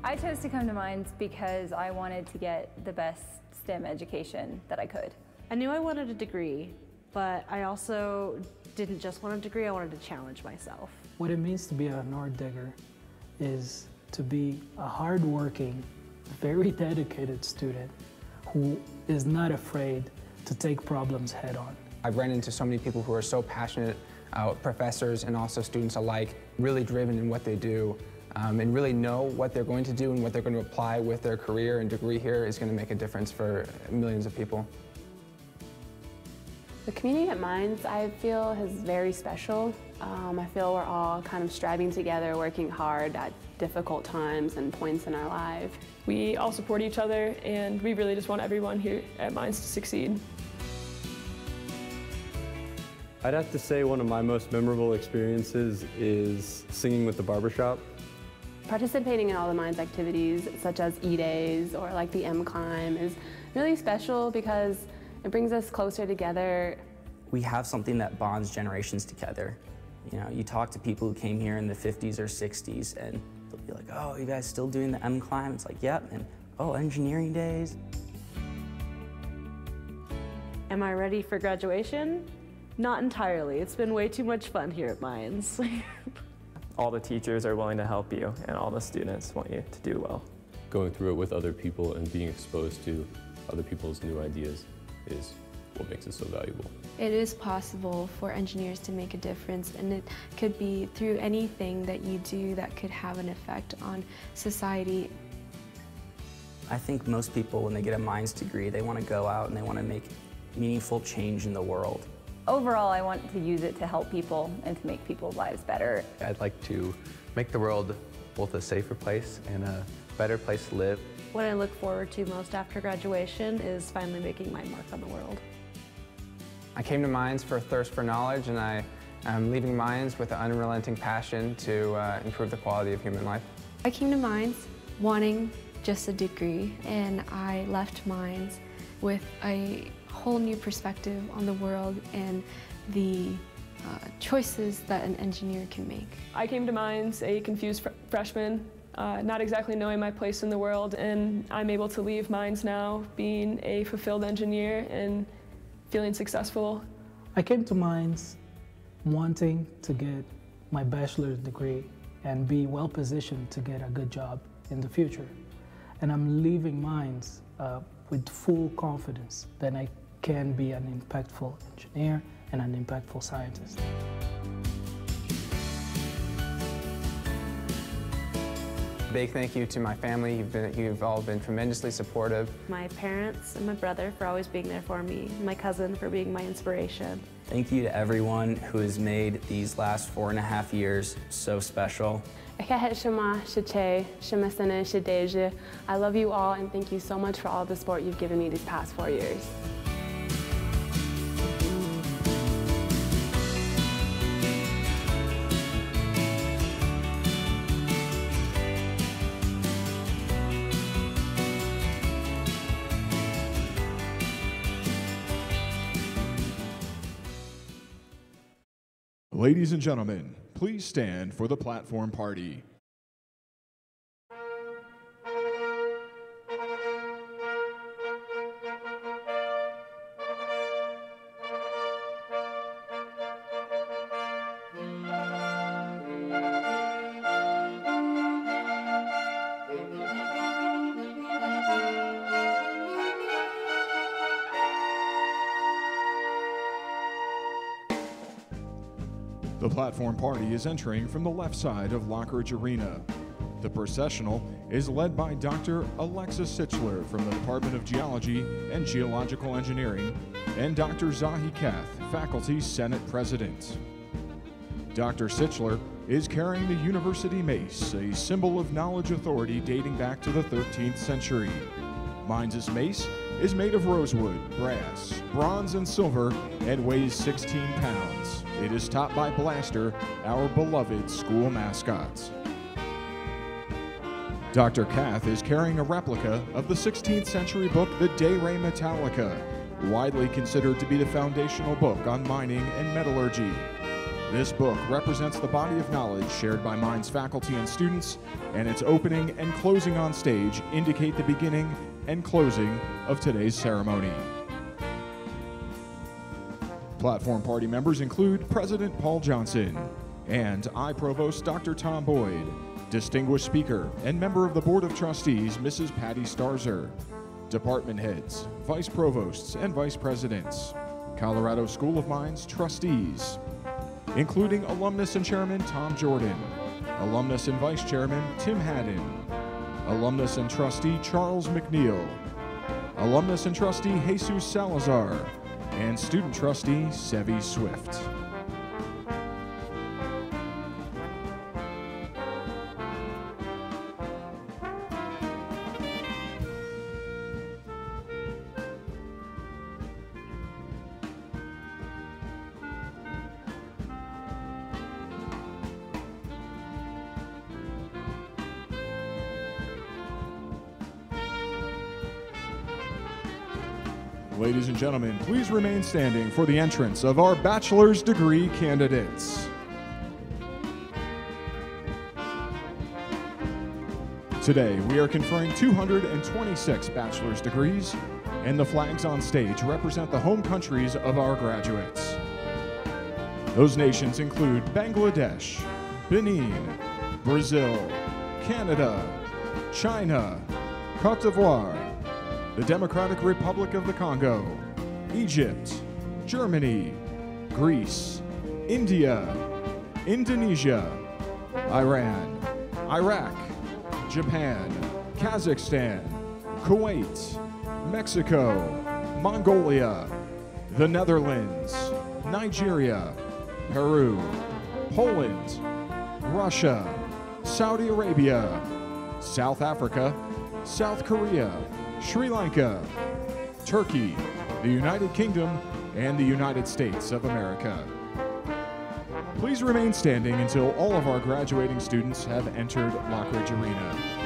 I chose to come to Mines because I wanted to get the best STEM education that I could. I knew I wanted a degree, but I also didn't just want a degree, I wanted to challenge myself. What it means to be a North Digger is to be a hardworking, very dedicated student who is not afraid to take problems head on. I've run into so many people who are so passionate, professors and also students alike, really driven in what they do, and really know what they're going to do and what they're going to apply with their career and degree here is going to make a difference for millions of people. The community at Mines, I feel, is very special. I feel we're all kind of striving together, working hard at difficult times and points in our life. We all support each other, and we really just want everyone here at Mines to succeed. I'd have to say one of my most memorable experiences is singing with the barbershop. Participating in all the Mines activities, such as E-Days or like the M-Climb, is really special because it brings us closer together. We have something that bonds generations together. You know, you talk to people who came here in the 50s or 60s and they'll be like, oh, you guys still doing the M-Climb? It's like, yep, and oh, engineering days. Am I ready for graduation? Not entirely. It's been way too much fun here at Mines. All the teachers are willing to help you, and all the students want you to do well. Going through it with other people and being exposed to other people's new ideas is what makes it so valuable. It is possible for engineers to make a difference, and it could be through anything that you do that could have an effect on society. I think most people, when they get a Mines degree, they want to go out and they want to make meaningful change in the world. Overall, I want to use it to help people and to make people's lives better. I'd like to make the world both a safer place and a better place to live. What I look forward to most after graduation is finally making my mark on the world. I came to Mines for a thirst for knowledge, and I am leaving Mines with an unrelenting passion to improve the quality of human life. I came to Mines wanting just a degree, and I left Mines with a whole new perspective on the world and the choices that an engineer can make. I came to Mines a confused freshman, not exactly knowing my place in the world, and I'm able to leave Mines now being a fulfilled engineer and feeling successful. I came to Mines wanting to get my bachelor's degree and be well positioned to get a good job in the future. And I'm leaving Mines with full confidence that I can be an impactful engineer and an impactful scientist. Big thank you to my family. You've all been tremendously supportive. My parents and my brother for always being there for me, my cousin for being my inspiration. Thank you to everyone who has made these last 4.5 years so special. I love you all, and thank you so much for all the support you've given me these past 4 years. Ladies and gentlemen, please stand for the platform party. The platform party is entering from the left side of Lockridge Arena. The processional is led by Dr. Alexis Sichler from the Department of Geology and Geological Engineering and Dr. Zahi Kath, Faculty Senate President. Dr. Sichler is carrying the University Mace, a symbol of knowledge authority dating back to the 13th century. Mines' mace is made of rosewood, brass, bronze, and silver and weighs 16 pounds. It is topped by Blaster, our beloved school mascot. Dr. Kath is carrying a replica of the 16th century book, the De Re Metallica, widely considered to be the foundational book on mining and metallurgy. This book represents the body of knowledge shared by Mind's faculty and students, and its opening and closing on stage indicate the beginning and closing of today's ceremony. Platform Party members include President Paul Johnson and I-Provost Dr. Tom Boyd, Distinguished Speaker and member of the Board of Trustees Mrs. Patty Starzer, Department Heads, Vice Provosts and Vice Presidents, Colorado School of Mines Trustees, including Alumnus and Chairman Tom Jordan, Alumnus and Vice Chairman Tim Haddon, Alumnus and Trustee Charles McNeil, Alumnus and Trustee Jesus Salazar, and Student Trustee Sevi Swift. Ladies and gentlemen, please remain standing for the entrance of our bachelor's degree candidates. Today, we are conferring 226 bachelor's degrees, and the flags on stage represent the home countries of our graduates. Those nations include Bangladesh, Benin, Brazil, Canada, China, Cote d'Ivoire, the Democratic Republic of the Congo, Egypt, Germany, Greece, India, Indonesia, Iran, Iraq, Japan, Kazakhstan, Kuwait, Mexico, Mongolia, the Netherlands, Nigeria, Peru, Poland, Russia, Saudi Arabia, South Africa, South Korea, Sri Lanka, Turkey, the United Kingdom, and the United States of America. Please remain standing until all of our graduating students have entered Lockridge Arena.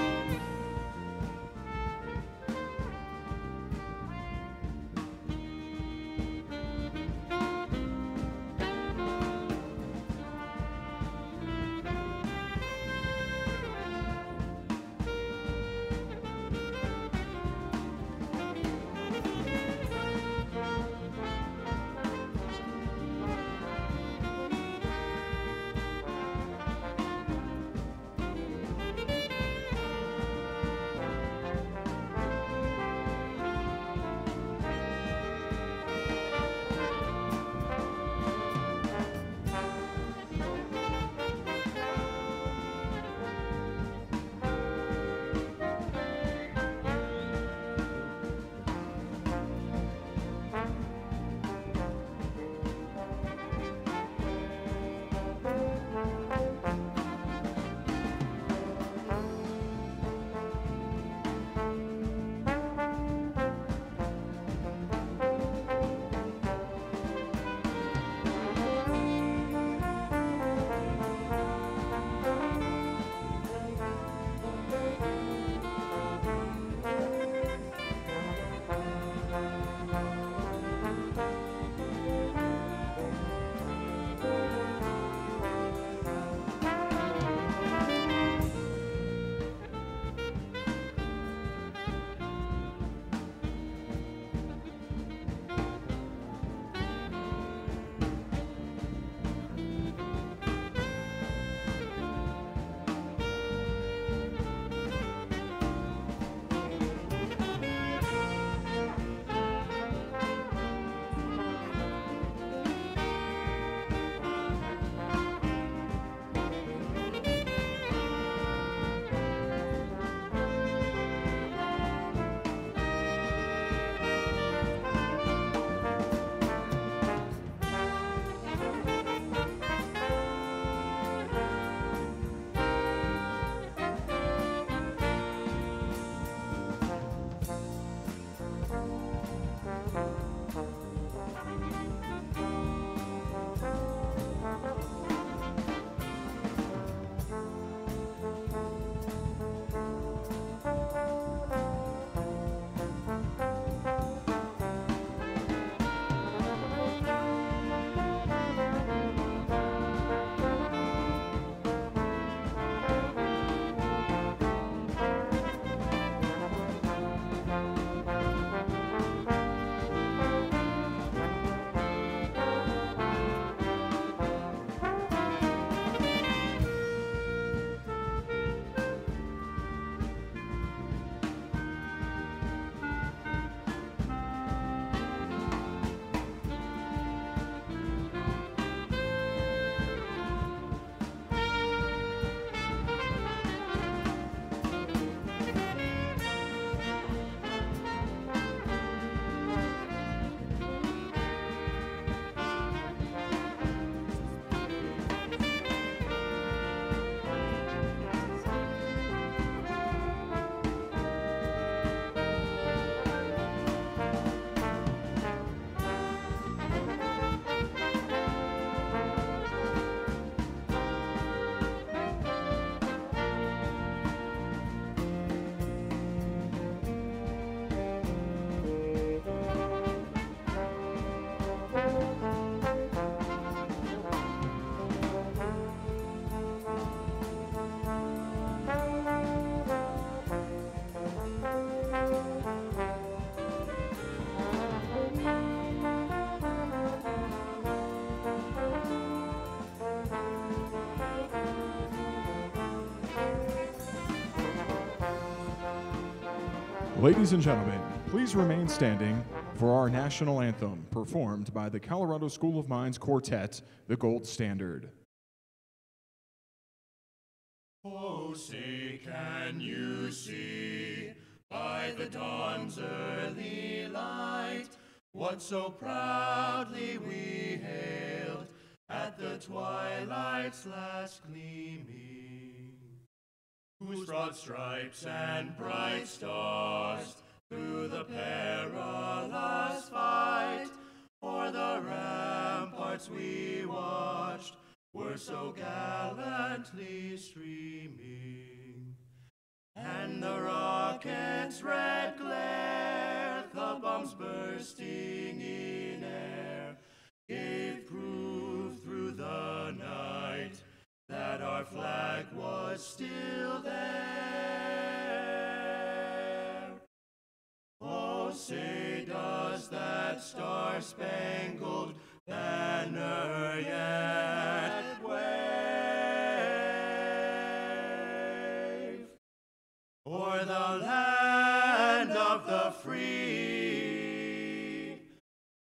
Ladies and gentlemen, please remain standing for our national anthem performed by the Colorado School of Mines Quartet, the Gold Standard. Oh, say can you see by the dawn's early light what so proudly we hailed at the twilight's last gleaming, whose broad stripes and bright stars through the perilous fight o'er the ramparts we watched were so gallantly streaming, and the rocket's red glare, the bombs bursting in air, gave proof through the night that our flag was still there. Oh, say does that star-spangled banner yet wave o'er the land of the free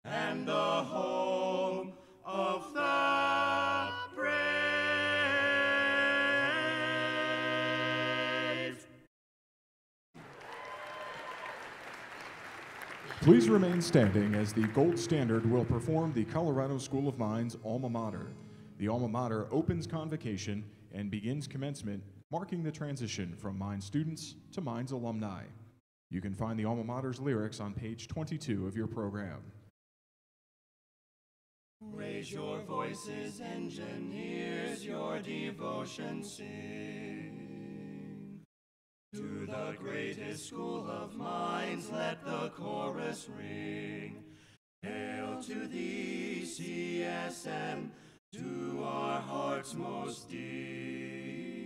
and the home of the brave? Please remain standing as the Gold Standard will perform the Colorado School of Mines alma mater. The alma mater opens convocation and begins commencement, marking the transition from Mines students to Mines alumni. You can find the alma mater's lyrics on page 22 of your program. Raise your voices, engineers, your devotion sing. To the greatest school of mines, let the chorus ring. Hail to thee, CSM, to our hearts most dear.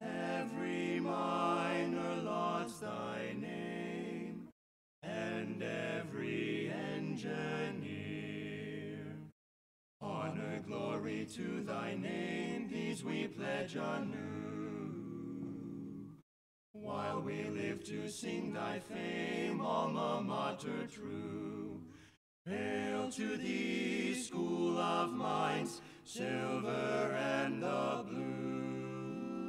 Every miner lauds thy name, and every engineer. Honor, glory to thy name, these we pledge anew. While we live to sing thy fame, alma mater true. Hail to thee, school of mines, silver and the blue.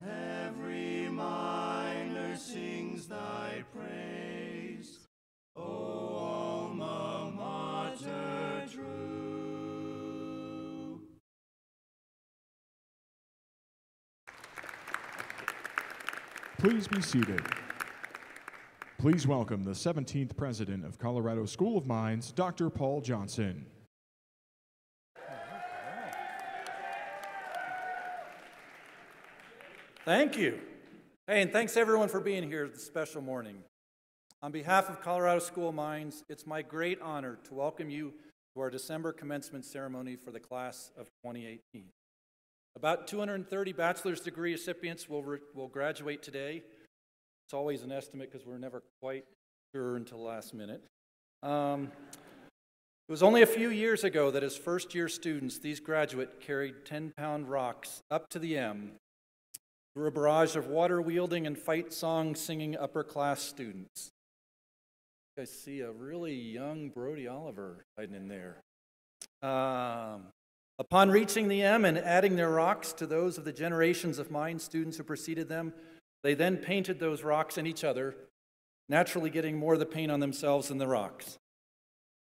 Every miner sings thy praise, O alma mater true. Please be seated. Please welcome the 17th President of Colorado School of Mines, Dr. Paul Johnson. Thank you. Hey, and thanks everyone for being here this special morning. On behalf of Colorado School of Mines, it's my great honor to welcome you to our December commencement ceremony for the class of 2018. About 230 bachelor's degree recipients will graduate today. It's always an estimate because we're never quite sure until the last minute. It was only a few years ago that as first-year students, these graduates carried 10-pound rocks up to the M through a barrage of water-wielding and fight song-singing upper-class students. You guys see a really young Brody Oliver hiding in there. Upon reaching the M and adding their rocks to those of the generations of mine students who preceded them, they then painted those rocks in each other, naturally getting more of the paint on themselves than the rocks.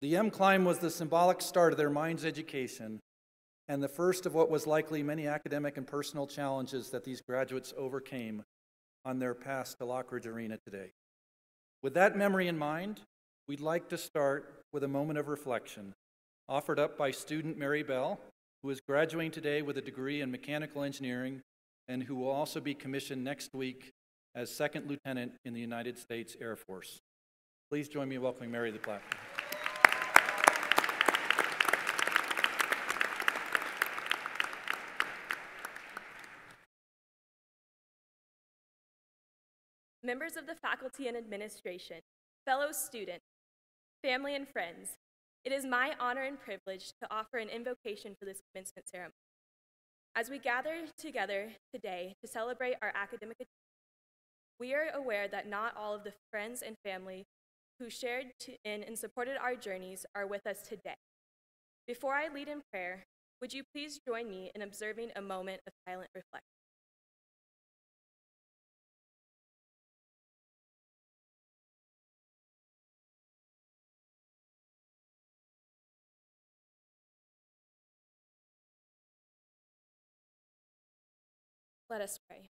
The M climb was the symbolic start of their mines education and the first of what was likely many academic and personal challenges that these graduates overcame on their path to Lockridge Arena today. With that memory in mind, we'd like to start with a moment of reflection offered up by student Mary Bell, who is graduating today with a degree in mechanical engineering and who will also be commissioned next week as second lieutenant in the United States Air Force. Please join me in welcoming Mary to the platform. Members of the faculty and administration, fellow students, family and friends, it is my honor and privilege to offer an invocation for this commencement ceremony. As we gather together today to celebrate our academic achievements, We are aware that not all of the friends and family who shared in and supported our journeys are with us today. Before I lead in prayer, would you please join me in observing a moment of silent reflection? Let us pray.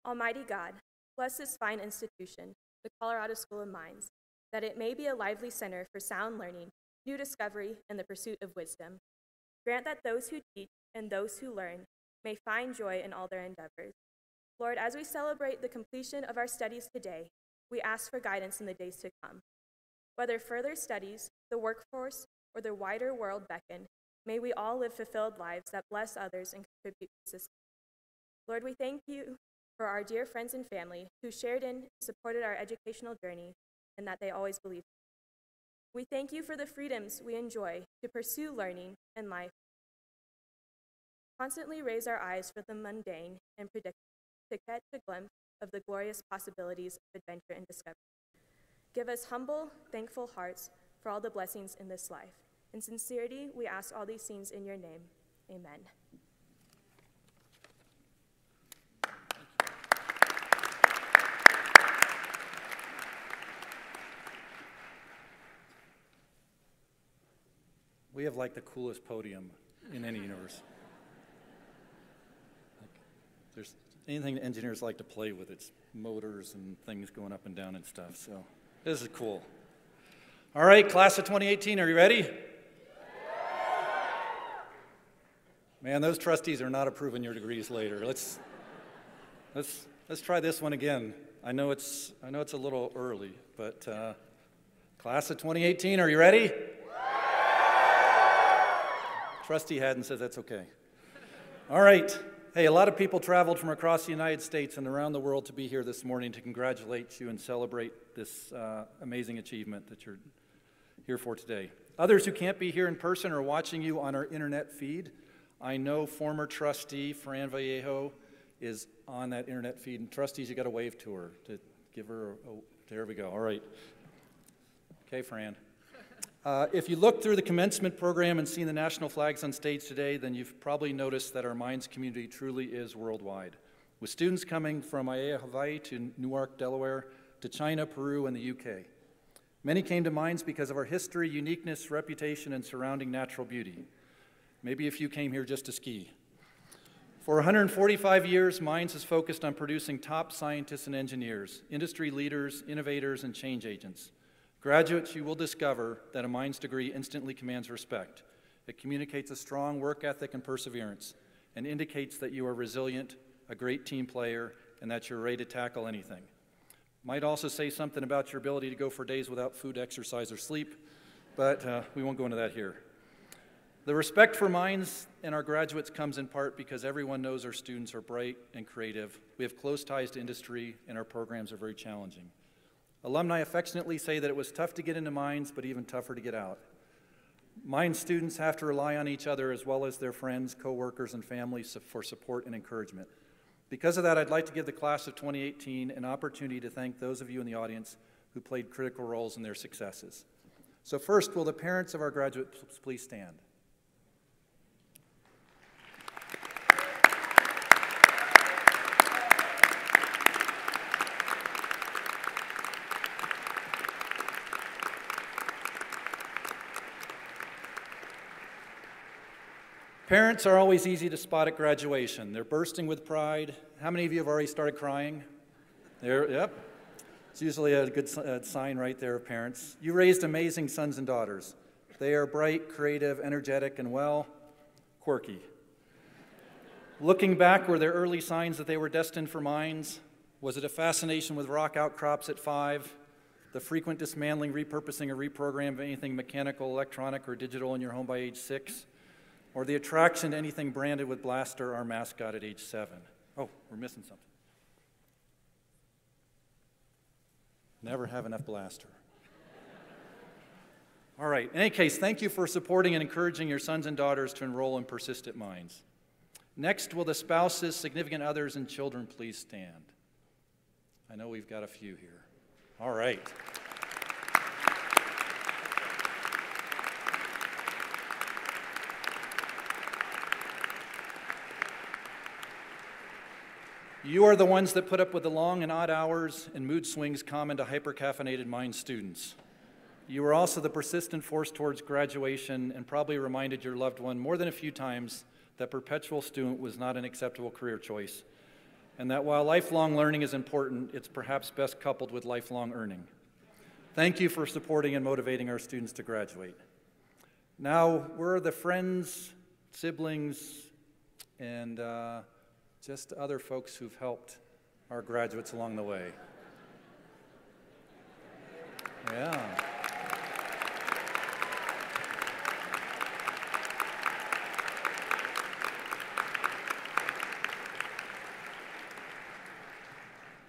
Almighty God, bless this fine institution, the Colorado School of Mines, that it may be a lively center for sound learning, new discovery, and the pursuit of wisdom. Grant that those who teach and those who learn may find joy in all their endeavors. Lord, as we celebrate the completion of our studies today, we ask for guidance in the days to come. Whether further studies, the workforce, or the wider world beckon, may we all live fulfilled lives that bless others and contribute to society. Lord, we thank you for our dear friends and family who shared in and supported our educational journey and that they always believed. We thank you for the freedoms we enjoy to pursue learning and life. Constantly raise our eyes from the mundane and predict to catch a glimpse of the glorious possibilities of adventure and discovery. Give us humble, thankful hearts for all the blessings in this life. In sincerity, we ask all these things in your name. Amen. We have like the coolest podium in any universe. If there's anything engineers like to play with, it's motors and things going up and down and stuff. So this is cool. All right, class of 2018, are you ready? Man, those trustees are not approving your degrees later. Let's try this one again. I know it's a little early, but class of 2018, are you ready? Trustee Haddon says that's okay. All right. Hey, a lot of people traveled from across the United States and around the world to be here this morning to congratulate you and celebrate this amazing achievement that you're here for today. Others who can't be here in person are watching you on our internet feed. I know former trustee Fran Vallejo is on that internet feed. And trustees, you got to wave to her to give her there we go. All right. Okay, Fran. If you look through the commencement program and seen the national flags on stage today, then you've probably noticed that our Mines community truly is worldwide, with students coming from Aiea, Hawaii to Newark, Delaware, to China, Peru, and the UK. Many came to Mines because of our history, uniqueness, reputation, and surrounding natural beauty. Maybe a few came here just to ski. For 145 years, Mines has focused on producing top scientists and engineers, industry leaders, innovators, and change agents. Graduates, you will discover that a Mines degree instantly commands respect. It communicates a strong work ethic and perseverance, and indicates that you are resilient, a great team player, and that you're ready to tackle anything. Might also say something about your ability to go for days without food, exercise, or sleep, but we won't go into that here. The respect for Mines and our graduates comes in part because everyone knows our students are bright and creative. We have close ties to industry, and our programs are very challenging. Alumni affectionately say that it was tough to get into Mines, but even tougher to get out. Mines students have to rely on each other as well as their friends, coworkers, and families for support and encouragement. Because of that, I'd like to give the class of 2018 an opportunity to thank those of you in the audience who played critical roles in their successes. So first, will the parents of our graduates please stand? Parents are always easy to spot at graduation. They're bursting with pride. How many of you have already started crying? Yep. It's usually a good sign right there of parents. You raised amazing sons and daughters. They are bright, creative, energetic, and, well, quirky. Looking back, were there early signs that they were destined for Mines? Was it a fascination with rock outcrops at 5? The frequent dismantling, repurposing, or reprogram of anything mechanical, electronic, or digital in your home by age 6? Or the attraction to anything branded with Blaster, our mascot, at age 7? Oh, we're missing something. Never have enough Blaster. All right, in any case, thank you for supporting and encouraging your sons and daughters to enroll in persistent Mines. Next, will the spouses, significant others, and children please stand? I know we've got a few here. All right. You are the ones that put up with the long and odd hours and mood swings common to hyper-caffeinated mind students. You were also the persistent force towards graduation and probably reminded your loved one more than a few times that perpetual student was not an acceptable career choice, and that while lifelong learning is important, it's perhaps best coupled with lifelong earning. Thank you for supporting and motivating our students to graduate. Now, we're the friends, siblings, and just other folks who've helped our graduates along the way. Yeah.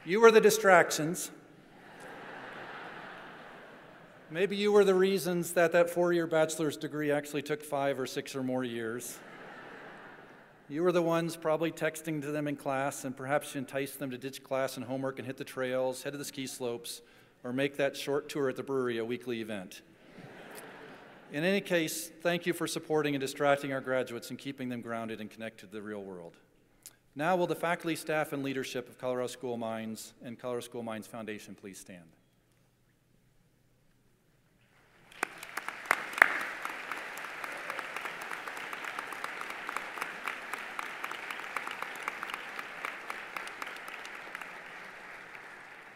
You were the distractions. Maybe you were the reasons that that 4-year bachelor's degree actually took 5 or 6 or more years. You were the ones probably texting to them in class, and perhaps you enticed them to ditch class and homework and hit the trails, head to the ski slopes, or make that short tour at the brewery a weekly event. In any case, thank you for supporting and distracting our graduates and keeping them grounded and connected to the real world. Now will the faculty, staff, and leadership of Colorado School Mines and Colorado School Mines Foundation please stand.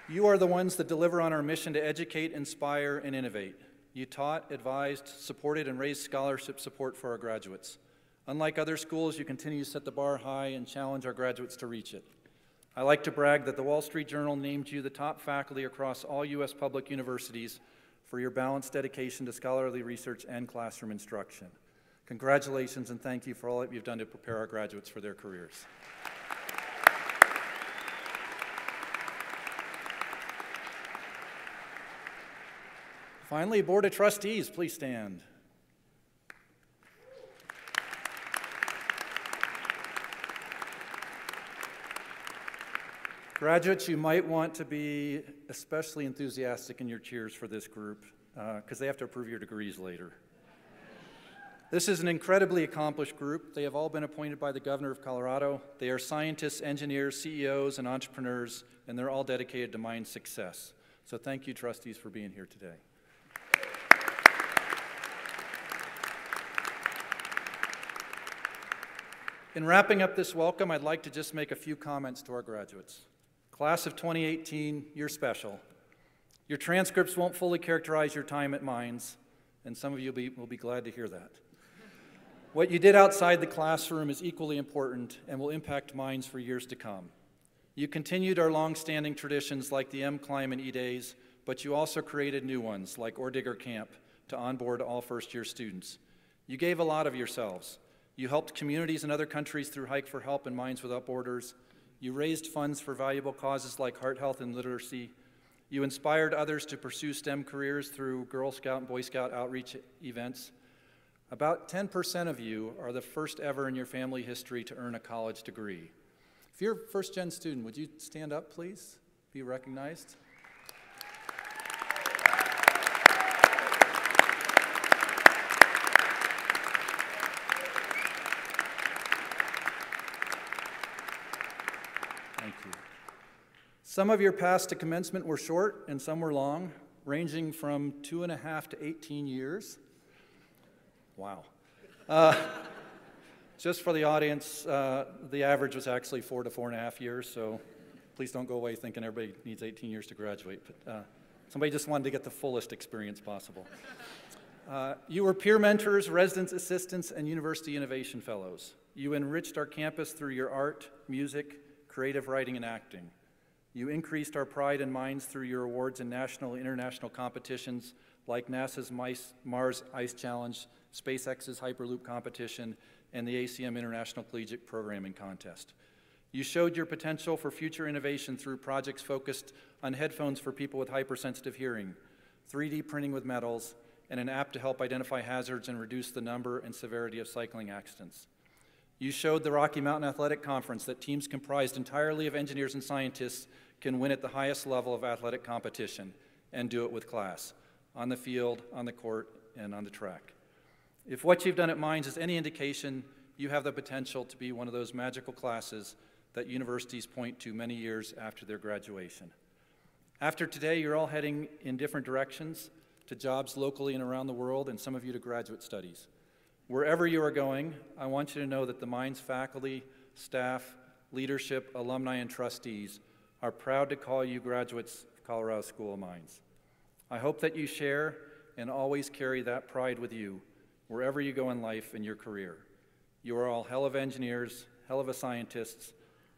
You are the ones that deliver on our mission to educate, inspire, and innovate. You taught, advised, supported, and raised scholarship support for our graduates. Unlike other schools, you continue to set the bar high and challenge our graduates to reach it. I like to brag that the Wall Street Journal named you the top faculty across all U.S. public universities for your balanced dedication to scholarly research and classroom instruction. Congratulations and thank you for all that you've done to prepare our graduates for their careers. Finally, Board of Trustees, please stand. Graduates, you might want to be especially enthusiastic in your cheers for this group because they have to approve your degrees later. This is an incredibly accomplished group. They have all been appointed by the Governor of Colorado. They are scientists, engineers, CEOs, and entrepreneurs, and they're all dedicated to mine success. So thank you, trustees, for being here today. In wrapping up this welcome, I'd like to just make a few comments to our graduates. Class of 2018, you're special. Your transcripts won't fully characterize your time at Mines, and some of you will be glad to hear that. What you did outside the classroom is equally important and will impact Mines for years to come. You continued our long-standing traditions like the M-Climb and E-Days, but you also created new ones like Undergraduate Camp to onboard all first-year students. You gave a lot of yourselves. You helped communities in other countries through Hike for Help and Mines Without Borders. You raised funds for valuable causes like heart health and literacy. You inspired others to pursue STEM careers through Girl Scout and Boy Scout outreach events. About 10% of you are the first ever in your family history to earn a college degree. If you're a first-gen student, would you stand up, please? Be recognized. Some of your paths to commencement were short and some were long, ranging from 2.5 to 18 years. Wow. Just for the audience, the average was actually 4 to 4.5 years, so please don't go away thinking everybody needs 18 years to graduate. But somebody just wanted to get the fullest experience possible. You were peer mentors, residence assistants, and university innovation fellows. You enriched our campus through your art, music, creative writing, and acting. You increased our pride in Mines through your awards in national and international competitions like NASA's Mars Ice Challenge, SpaceX's Hyperloop competition, and the ACM International Collegiate Programming Contest. You showed your potential for future innovation through projects focused on headphones for people with hypersensitive hearing, 3D printing with metals, and an app to help identify hazards and reduce the number and severity of cycling accidents. You showed the Rocky Mountain Athletic Conference that teams comprised entirely of engineers and scientists can win at the highest level of athletic competition and do it with class, on the field, on the court, and on the track. If what you've done at Mines is any indication, you have the potential to be one of those magical classes that universities point to many years after their graduation. After today, you're all heading in different directions to jobs locally and around the world, and some of you to graduate studies. Wherever you are going, I want you to know that the Mines faculty, staff, leadership, alumni, and trustees are proud to call you graduates of Colorado School of Mines. I hope that you share and always carry that pride with you wherever you go in life and your career. You are all hell of engineers, hell of a scientists.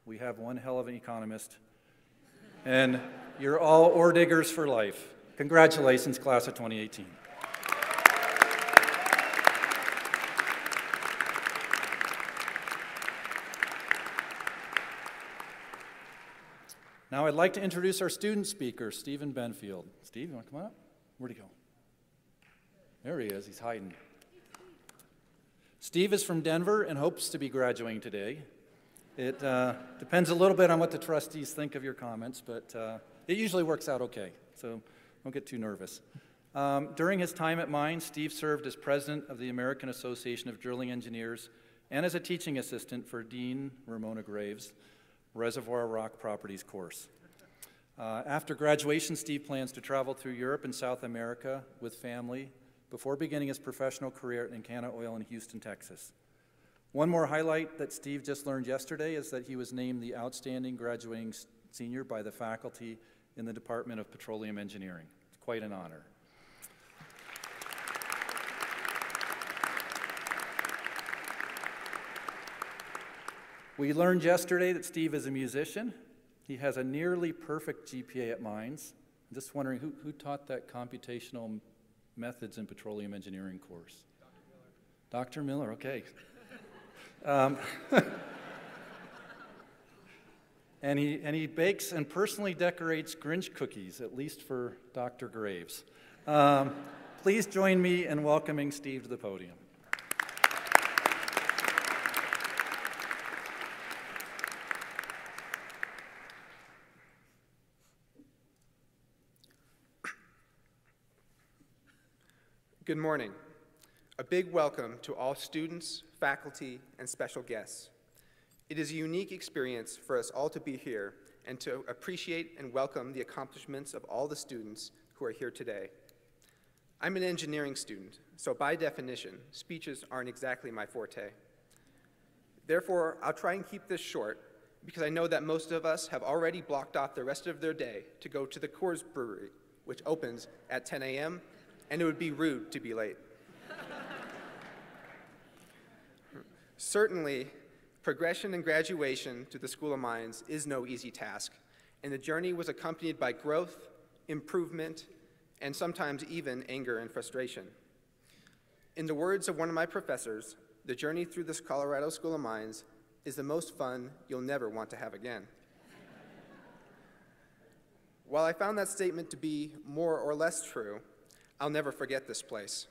We have one hell of an economist. And you're all ore diggers for life. Congratulations, class of 2018. Now I'd like to introduce our student speaker, Stephen Benfield. Steve, you want to come up? Where'd he go? There he is, he's hiding. Steve is from Denver and hopes to be graduating today. It depends a little bit on what the trustees think of your comments, but it usually works out okay, so don't get too nervous. During his time at Mines, Steve served as president of the American Association of Drilling Engineers and as a teaching assistant for Dean Ramona Graves' Reservoir Rock Properties course. After graduation, Steve plans to travel through Europe and South America with family before beginning his professional career at Encana Oil in Houston, Texas. One more highlight that Steve just learned yesterday is that he was named the Outstanding Graduating Senior by the faculty in the Department of Petroleum Engineering. It's quite an honor. We learned yesterday that Steve is a musician. He has a nearly perfect GPA at Mines. I'm just wondering who taught that computational methods in petroleum engineering course? Dr. Miller, okay. And he bakes and personally decorates Grinch cookies, at least for Dr. Graves. Please join me in welcoming Steve to the podium. Good morning. A big welcome to all students, faculty, and special guests. It is a unique experience for us all to be here and to appreciate and welcome the accomplishments of all the students who are here today. I'm an engineering student, so by definition, speeches aren't exactly my forte. Therefore, I'll try and keep this short because I know that most of us have already blocked off the rest of their day to go to the Coors Brewery, which opens at 10 a.m., and it would be rude to be late. Certainly, progression and graduation to the School of Mines is no easy task, and the journey was accompanied by growth, improvement, and sometimes even anger and frustration. In the words of one of my professors, the journey through this Colorado School of Mines is the most fun you'll never want to have again. While I found that statement to be more or less true, I'll never forget this place.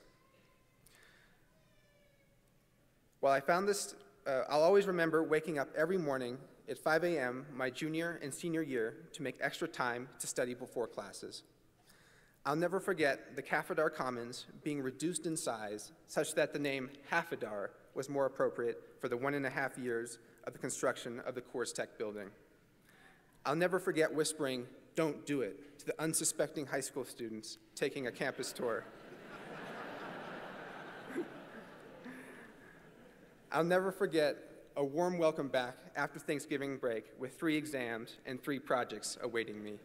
While I found this, I'll always remember waking up every morning at 5 a.m. my junior and senior year to make extra time to study before classes. I'll never forget the Cafadar Commons being reduced in size such that the name Halfadar was more appropriate for the 1.5 years of the construction of the Coors Tech building. I'll never forget whispering, "Don't do it," to the unsuspecting high school students taking a campus tour. I'll never forget a warm welcome back after Thanksgiving break with 3 exams and 3 projects awaiting me.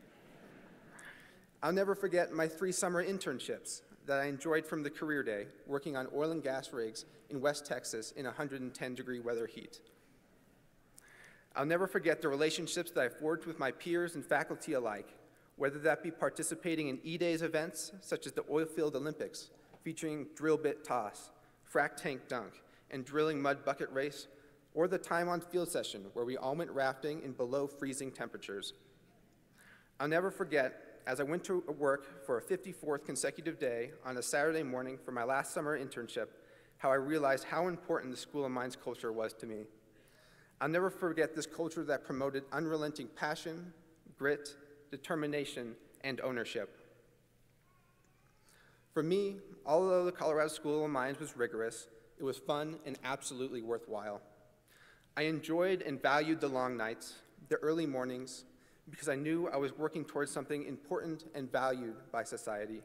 I'll never forget my 3 summer internships that I enjoyed from the career day, working on oil and gas rigs in West Texas in 110-degree weather heat. I'll never forget the relationships that I forged with my peers and faculty alike, whether that be participating in E-Days events such as the Oilfield Olympics, featuring drill bit toss, frac tank dunk, and drilling mud bucket race, or the time on field session where we all went rafting in below freezing temperatures. I'll never forget, as I went to work for a 54th consecutive day on a Saturday morning for my last summer internship, how I realized how important the School of Mines culture was to me. I'll never forget this culture that promoted unrelenting passion, grit, determination, and ownership. For me, although the Colorado School of Mines was rigorous, it was fun and absolutely worthwhile. I enjoyed and valued the long nights, the early mornings, because I knew I was working towards something important and valued by society.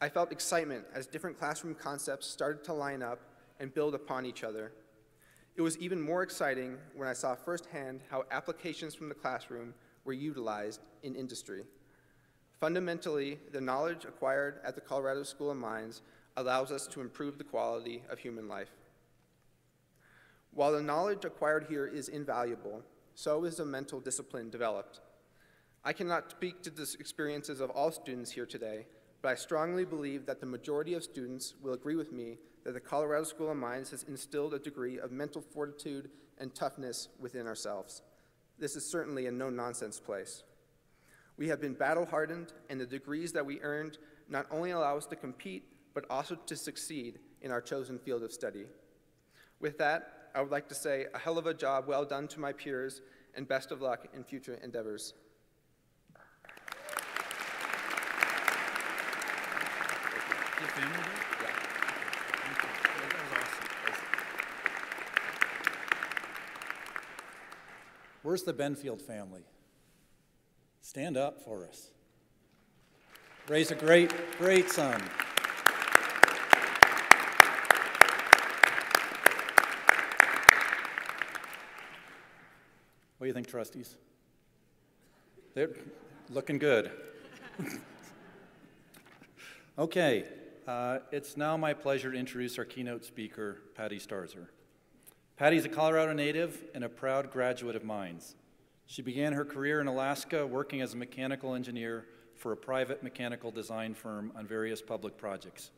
I felt excitement as different classroom concepts started to line up and build upon each other. It was even more exciting when I saw firsthand how applications from the classroom were utilized in industry. Fundamentally, the knowledge acquired at the Colorado School of Mines allows us to improve the quality of human life. While the knowledge acquired here is invaluable, so is the mental discipline developed. I cannot speak to the experiences of all students here today, but I strongly believe that the majority of students will agree with me that the Colorado School of Mines has instilled a degree of mental fortitude and toughness within ourselves. This is certainly a no-nonsense place. We have been battle-hardened, and the degrees that we earned not only allow us to compete, but also to succeed in our chosen field of study. With that, I would like to say a hell of a job well done to my peers, and best of luck in future endeavors. Your family there? Yeah. That was awesome. Where's the Benfield family? Stand up for us. Raise a great, great son. What do you think, trustees? They're looking good. Okay, it's now my pleasure to introduce our keynote speaker, Patty Starzer. Patty's a Colorado native and a proud graduate of mines. She began her career in Alaska working as a mechanical engineer for a private mechanical design firm on various public projects.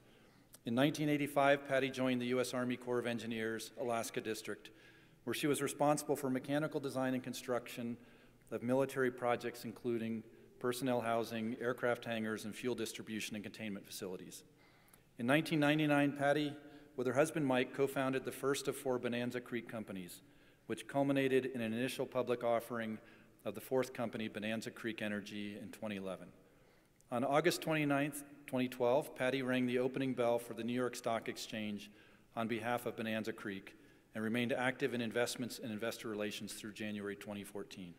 In 1985, Patty joined the U.S. Army Corps of Engineers, Alaska District, where she was responsible for mechanical design and construction of military projects including personnel housing, aircraft hangars, and fuel distribution and containment facilities. In 1999, Patty, with her husband Mike, co-founded the first of 4 Bonanza Creek companies, which culminated in an initial public offering of the 4th company, Bonanza Creek Energy, in 2011. On August 29, 2012, Patty rang the opening bell for the New York Stock Exchange on behalf of Bonanza Creek and remained active in investments and investor relations through January 2014.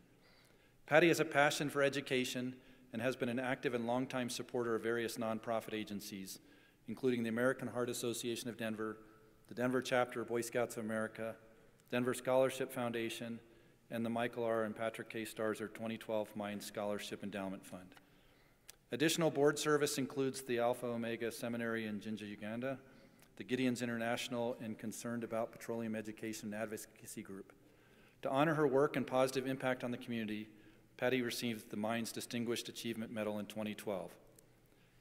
Patty has a passion for education and has been an active and longtime supporter of various nonprofit agencies, including the American Heart Association of Denver, the Denver chapter of Boy Scouts of America, Denver Scholarship Foundation, and the Michael R. and Patrick K. Starzer 2012 Mines Scholarship Endowment Fund. Additional board service includes the Alpha Omega Seminary in Jinja, Uganda, the Gideon's International and Concerned About Petroleum Education Advocacy Group. To honor her work and positive impact on the community, Patty received the Mines Distinguished Achievement Medal in 2012.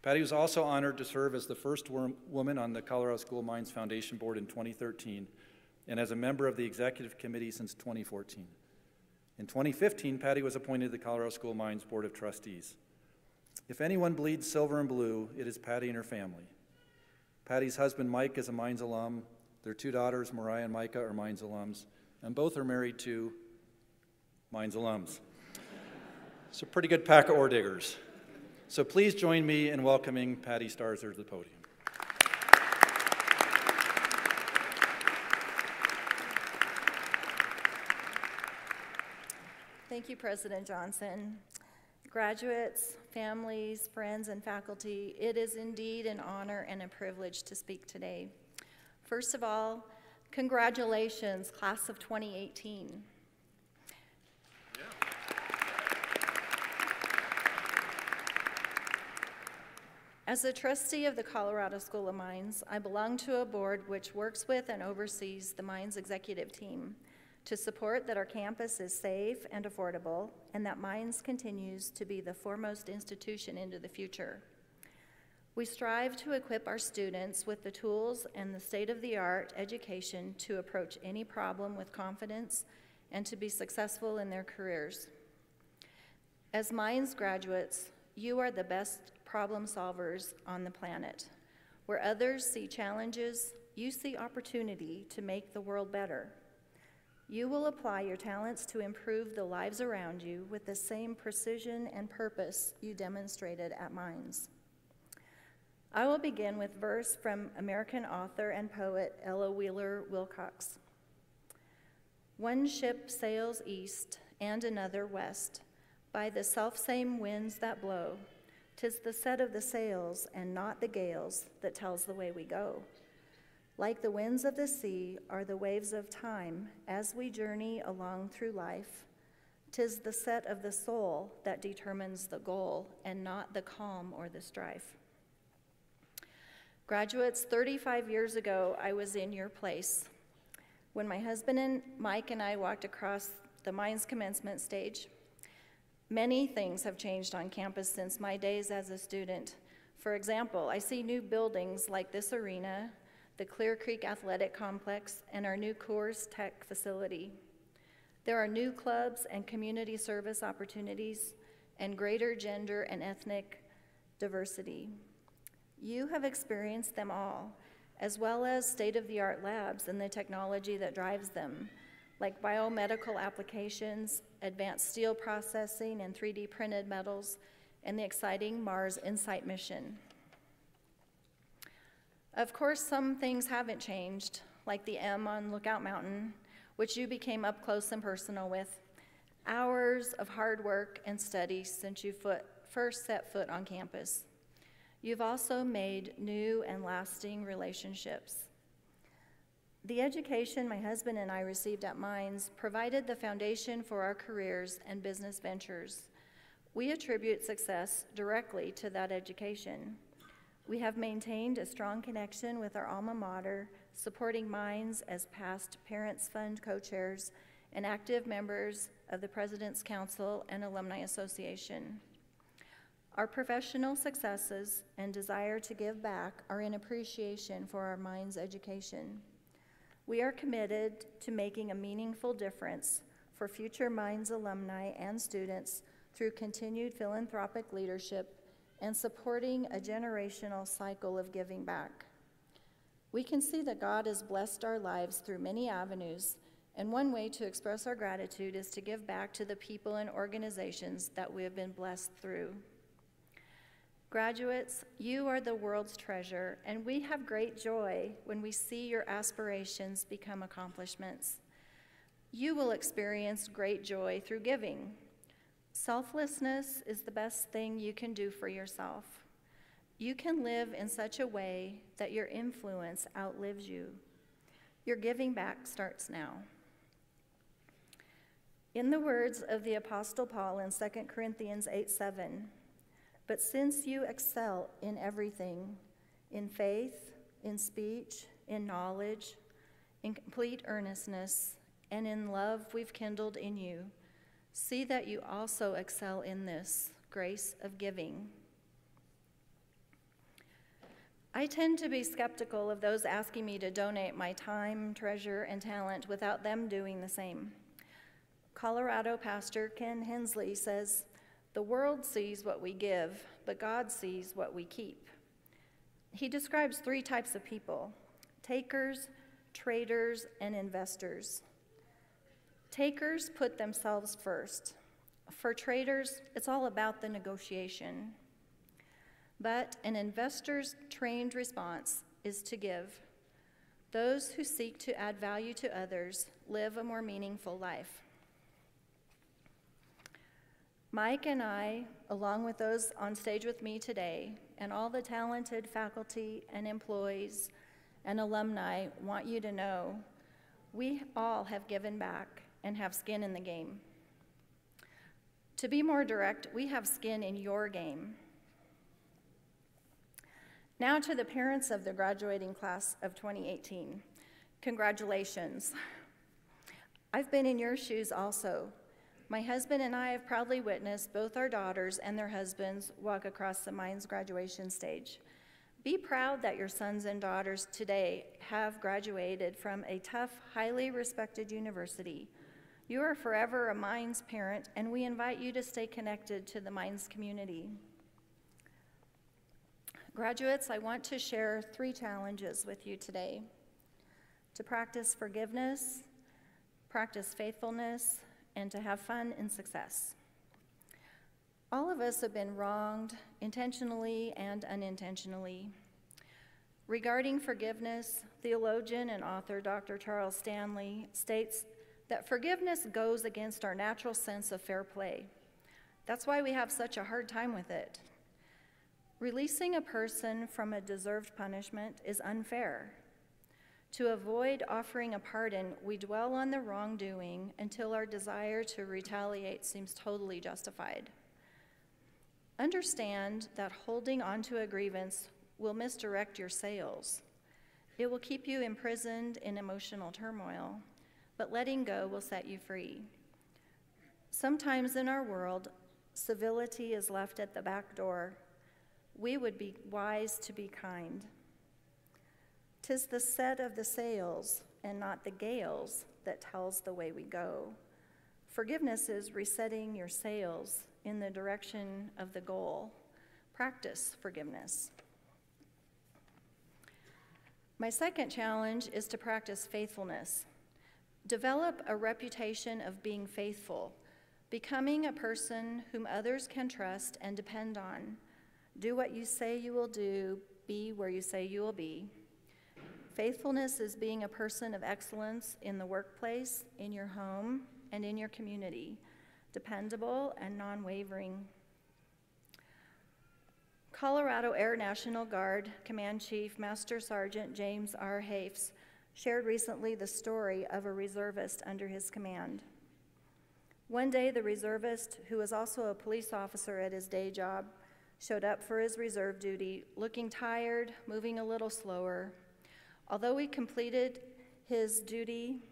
Patty was also honored to serve as the first woman on the Colorado School of Mines Foundation Board in 2013 and as a member of the executive committee since 2014. In 2015, Patty was appointed to the Colorado School of Mines Board of Trustees. If anyone bleeds silver and blue, it is Patty and her family. Patty's husband, Mike, is a Mines alum. Their 2 daughters, Mariah and Micah, are Mines alums, and both are married to Mines alums. It's a pretty good pack of ore diggers. So please join me in welcoming Patty Starzer to the podium. Thank you, President Johnson. Graduates, families, friends, and faculty, it is indeed an honor and a privilege to speak today. First of all, congratulations, class of 2018. As a trustee of the Colorado School of Mines, I belong to a board which works with and oversees the Mines executive team to support that our campus is safe and affordable and that Mines continues to be the foremost institution into the future. We strive to equip our students with the tools and the state-of-the-art education to approach any problem with confidence and to be successful in their careers. As Mines graduates, you are the best problem solvers on the planet. Where others see challenges, you see opportunity to make the world better. You will apply your talents to improve the lives around you with the same precision and purpose you demonstrated at Mines. I will begin with verse from American author and poet Ella Wheeler Wilcox. One ship sails east and another west, by the selfsame winds that blow. 'Tis the set of the sails and not the gales that tells the way we go. Like the winds of the sea are the waves of time as we journey along through life. 'Tis the set of the soul that determines the goal and not the calm or the strife. Graduates, 35 years ago, I was in your place. When my husband and Mike and I walked across the Mines commencement stage, many things have changed on campus since my days as a student. For example, I see new buildings like this arena, the Clear Creek Athletic Complex, and our new Coors Tech facility. There are new clubs and community service opportunities and greater gender and ethnic diversity. You have experienced them all, as well as state-of-the-art labs and the technology that drives them, like biomedical applications, advanced steel processing and 3D printed metals, and the exciting Mars InSight mission. Of course, some things haven't changed, like the M on Lookout Mountain, which you became up close and personal with. Hours of hard work and study since you first set foot on campus. You've also made new and lasting relationships. The education my husband and I received at Mines provided the foundation for our careers and business ventures. We attribute success directly to that education. We have maintained a strong connection with our alma mater, supporting Mines as past Parents Fund co-chairs and active members of the President's Council and Alumni Association. Our professional successes and desire to give back are in appreciation for our Mines education. We are committed to making a meaningful difference for future Mines alumni and students through continued philanthropic leadership and supporting a generational cycle of giving back. We can see that God has blessed our lives through many avenues, and one way to express our gratitude is to give back to the people and organizations that we have been blessed through. Graduates, you are the world's treasure, and we have great joy when we see your aspirations become accomplishments. You will experience great joy through giving. Selflessness is the best thing you can do for yourself. You can live in such a way that your influence outlives you. Your giving back starts now. In the words of the Apostle Paul in 2 Corinthians 8:7, but since you excel in everything, in faith, in speech, in knowledge, in complete earnestness, and in love we've kindled in you, see that you also excel in this grace of giving. I tend to be skeptical of those asking me to donate my time, treasure, and talent without them doing the same. Colorado pastor Ken Hensley says, "The world sees what we give, but God sees what we keep." He describes 3 types of people: takers, traders, and investors. Takers put themselves first. For traders, it's all about the negotiation. But an investor's trained response is to give. Those who seek to add value to others live a more meaningful life. Mike and I, along with those on stage with me today, and all the talented faculty and employees and alumni want you to know, we all have given back and have skin in the game. To be more direct, we have skin in your game. Now to the parents of the graduating class of 2018. Congratulations. I've been in your shoes also. My husband and I have proudly witnessed both our daughters and their husbands walk across the Mines graduation stage. Be proud that your sons and daughters today have graduated from a tough, highly respected university. You are forever a Mines parent, and we invite you to stay connected to the Mines community. Graduates, I want to share 3 challenges with you today: to practice forgiveness, practice faithfulness, and to have fun in success. All of us have been wronged, intentionally and unintentionally. Regarding forgiveness, theologian and author Dr. Charles Stanley states that forgiveness goes against our natural sense of fair play. That's why we have such a hard time with it. Releasing a person from a deserved punishment is unfair. To avoid offering a pardon, we dwell on the wrongdoing until our desire to retaliate seems totally justified. Understand that holding onto a grievance will misdirect your sails. It will keep you imprisoned in emotional turmoil, but letting go will set you free. Sometimes in our world, civility is left at the back door. We would be wise to be kind. 'Tis the set of the sails and not the gales that tells the way we go. Forgiveness is resetting your sails in the direction of the goal. Practice forgiveness. My second challenge is to practice faithfulness. Develop a reputation of being faithful, becoming a person whom others can trust and depend on. Do what you say you will do, be where you say you will be. Faithfulness is being a person of excellence in the workplace, in your home, and in your community, dependable and non-wavering. Colorado Air National Guard Command Chief Master Sergeant James R. Hafes shared recently the story of a reservist under his command. One day, the reservist, who was also a police officer at his day job, showed up for his reserve duty, looking tired, moving a little slower. Although he completed his duty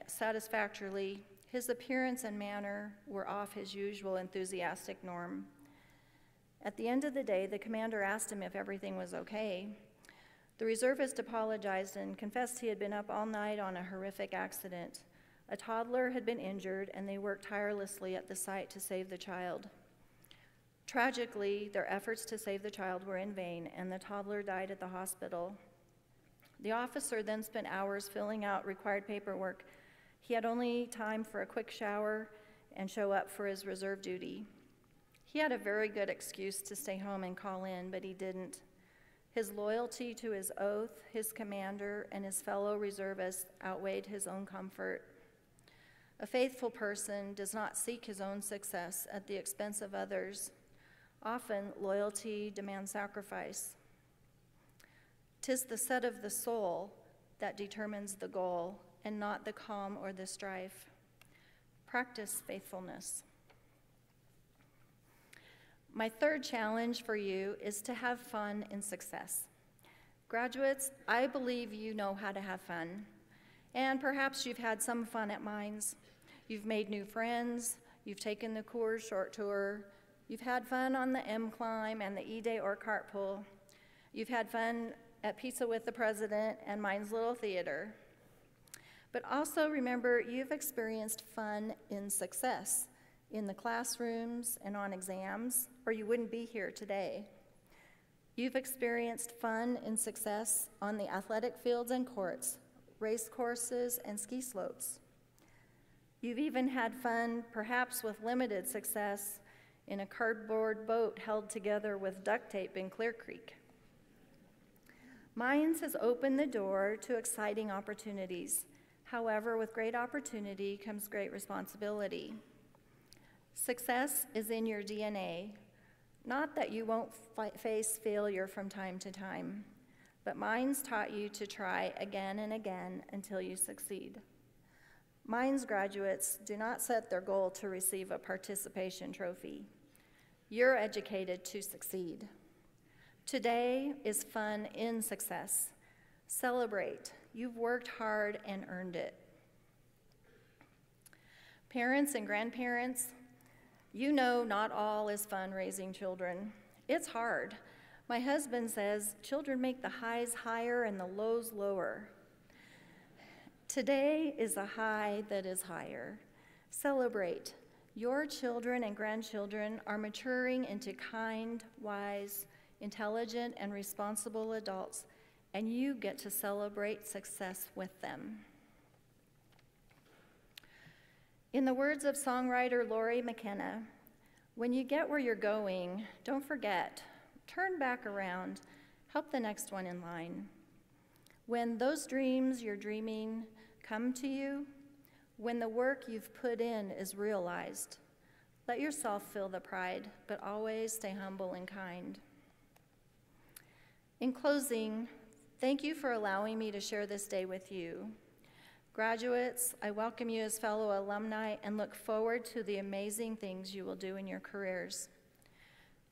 satisfactorily, his appearance and manner were off his usual enthusiastic norm. At the end of the day, the commander asked him if everything was okay. The reservist apologized and confessed he had been up all night on a horrific accident. A toddler had been injured, and they worked tirelessly at the site to save the child. Tragically, their efforts to save the child were in vain, and the toddler died at the hospital. The officer then spent hours filling out required paperwork. He had only time for a quick shower and show up for his reserve duty. He had a very good excuse to stay home and call in, but he didn't. His loyalty to his oath, his commander, and his fellow reservists outweighed his own comfort. A faithful person does not seek his own success at the expense of others. Often, loyalty demands sacrifice. 'Tis the set of the soul that determines the goal, and not the calm or the strife. Practice faithfulness. My third challenge for you is to have fun in success. Graduates, I believe you know how to have fun, and perhaps you've had some fun at Mines. You've made new friends, you've taken the Coors short tour, you've had fun on the M climb and the E-Day or cart pull. You've had fun at Pizza with the President and Mines Little Theater. But also remember, you've experienced fun in success in the classrooms and on exams, or you wouldn't be here today. You've experienced fun in success on the athletic fields and courts, race courses, and ski slopes. You've even had fun, perhaps with limited success, in a cardboard boat held together with duct tape in Clear Creek. Mines has opened the door to exciting opportunities. However, with great opportunity comes great responsibility. Success is in your DNA, not that you won't face failure from time to time, but Mines taught you to try again and again until you succeed. Mines graduates do not set their goal to receive a participation trophy. You're educated to succeed. Today is fun in success. Celebrate. You've worked hard and earned it. Parents and grandparents, you know not all is fun raising children. It's hard. My husband says children make the highs higher and the lows lower. Today is a high that is higher. Celebrate. Your children and grandchildren are maturing into kind, wise, intelligent, and responsible adults, and you get to celebrate success with them. In the words of songwriter Lori McKenna, when you get where you're going, don't forget, turn back around, help the next one in line. When those dreams you're dreaming come to you, when the work you've put in is realized, let yourself feel the pride, but always stay humble and kind. In closing, thank you for allowing me to share this day with you. Graduates, I welcome you as fellow alumni and look forward to the amazing things you will do in your careers.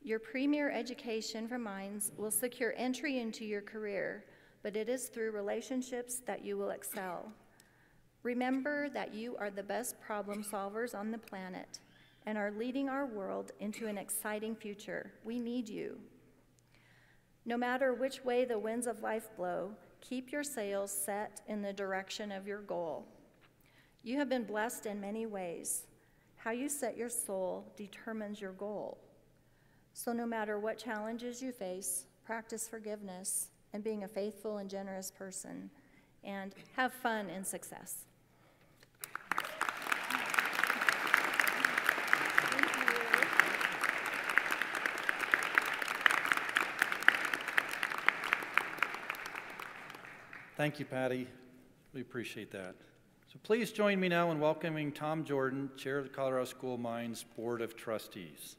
Your premier education from Mines will secure entry into your career, but it is through relationships that you will excel. Remember that you are the best problem solvers on the planet and are leading our world into an exciting future. We need you. No matter which way the winds of life blow, keep your sails set in the direction of your goal. You have been blessed in many ways. How you set your soul determines your goal. So no matter what challenges you face, practice forgiveness and being a faithful and generous person, and have fun and success. Thank you, Patty. We appreciate that. So please join me now in welcoming Tom Jordan, Chair of the Colorado School of Mines Board of Trustees.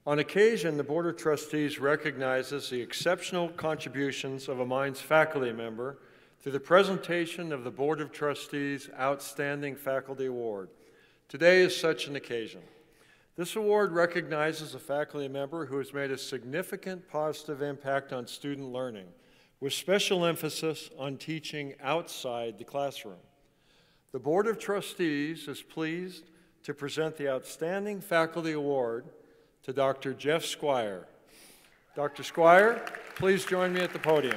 On occasion, the Board of Trustees recognizes the exceptional contributions of a Mines faculty member through the presentation of the Board of Trustees Outstanding Faculty Award. Today is such an occasion. This award recognizes a faculty member who has made a significant positive impact on student learning, with special emphasis on teaching outside the classroom. The Board of Trustees is pleased to present the Outstanding Faculty Award to Dr. Jeff Squire. Dr. Squire, please join me at the podium.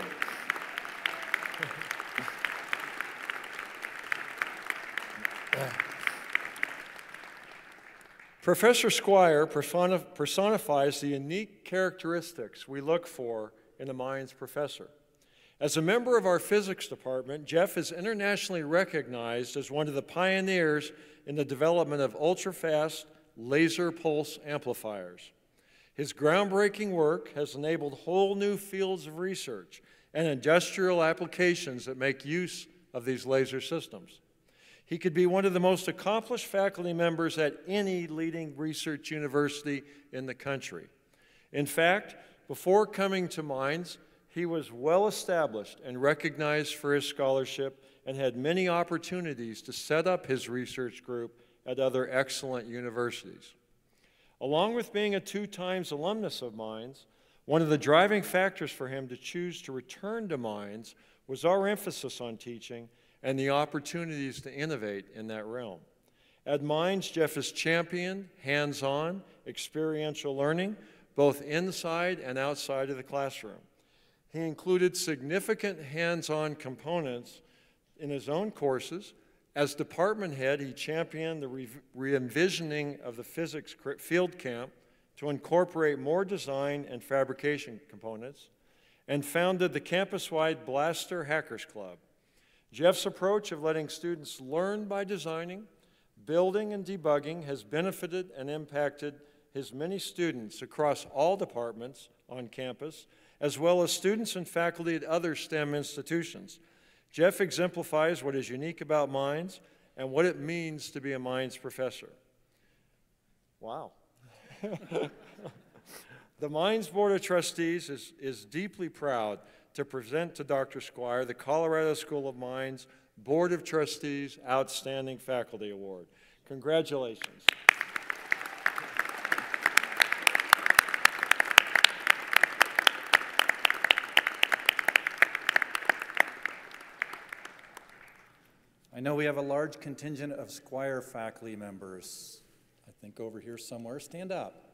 Professor Squire personifies the unique characteristics we look for in a Mines professor. As a member of our physics department, Jeff is internationally recognized as one of the pioneers in the development of ultra-fast laser pulse amplifiers. His groundbreaking work has enabled whole new fields of research and industrial applications that make use of these laser systems. He could be one of the most accomplished faculty members at any leading research university in the country. In fact, before coming to Mines, he was well established and recognized for his scholarship and had many opportunities to set up his research group at other excellent universities. Along with being a 2-time alumnus of Mines, one of the driving factors for him to choose to return to Mines was our emphasis on teaching and the opportunities to innovate in that realm. At Mines, Jeff has championed hands-on, experiential learning, both inside and outside of the classroom. He included significant hands-on components in his own courses. As department head, he championed the re-envisioning of the physics field camp to incorporate more design and fabrication components, and founded the campus-wide Blaster Hackers Club. Jeff's approach of letting students learn by designing, building, and debugging has benefited and impacted his many students across all departments on campus, as well as students and faculty at other STEM institutions. Jeff exemplifies what is unique about Mines and what it means to be a Mines professor. Wow. The Mines Board of Trustees is deeply proud to present to Dr. Squire the Colorado School of Mines Board of Trustees Outstanding Faculty Award. Congratulations. I know we have a large contingent of Squire faculty members. I think over here somewhere. Stand up.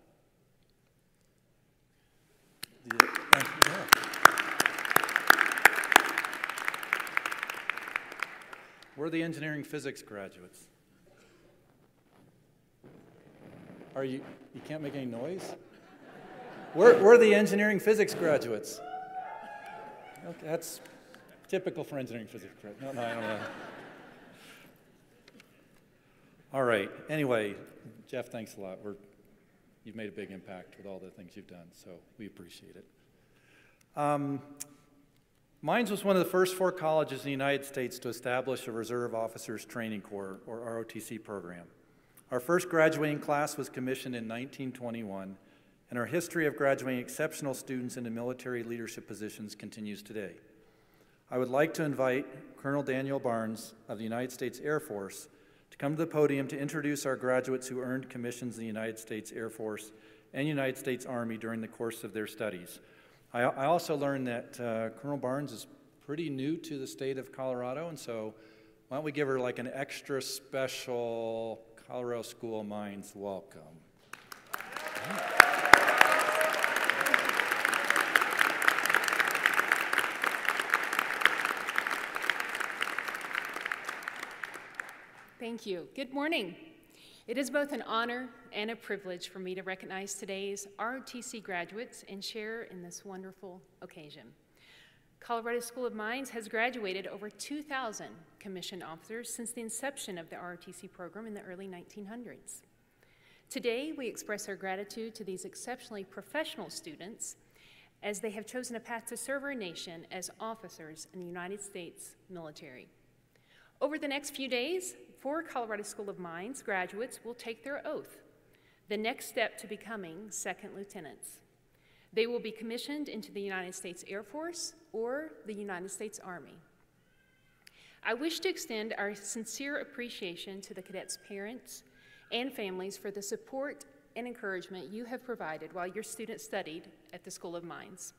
We're the engineering physics graduates. Are you can't make any noise? We're the engineering physics graduates. Okay, that's typical for engineering physics. No, I don't know. All right. Anyway, Jeff, thanks a lot. You've made a big impact with all the things you've done, so we appreciate it. Mines was one of the first 4 colleges in the United States to establish a Reserve Officers Training Corps, or ROTC program. Our first graduating class was commissioned in 1921, and our history of graduating exceptional students into military leadership positions continues today. I would like to invite Colonel Daniel Barnes of the United States Air Force to come to the podium to introduce our graduates who earned commissions in the United States Air Force and United States Army during the course of their studies. I also learned that Colonel Barnes is pretty new to the state of Colorado, and so why don't we give her like an extra special Colorado School of Mines welcome. Thank you. Good morning. It is both an honor and a privilege for me to recognize today's ROTC graduates and share in this wonderful occasion. Colorado School of Mines has graduated over 2,000 commissioned officers since the inception of the ROTC program in the early 1900s. Today, we express our gratitude to these exceptionally professional students as they have chosen a path to serve our nation as officers in the United States military. Over the next few days, 4 Colorado School of Mines graduates will take their oath, the next step to becoming second lieutenants. They will be commissioned into the United States Air Force or the United States Army. I wish to extend our sincere appreciation to the cadets' parents and families for the support and encouragement you have provided while your students studied at the School of Mines.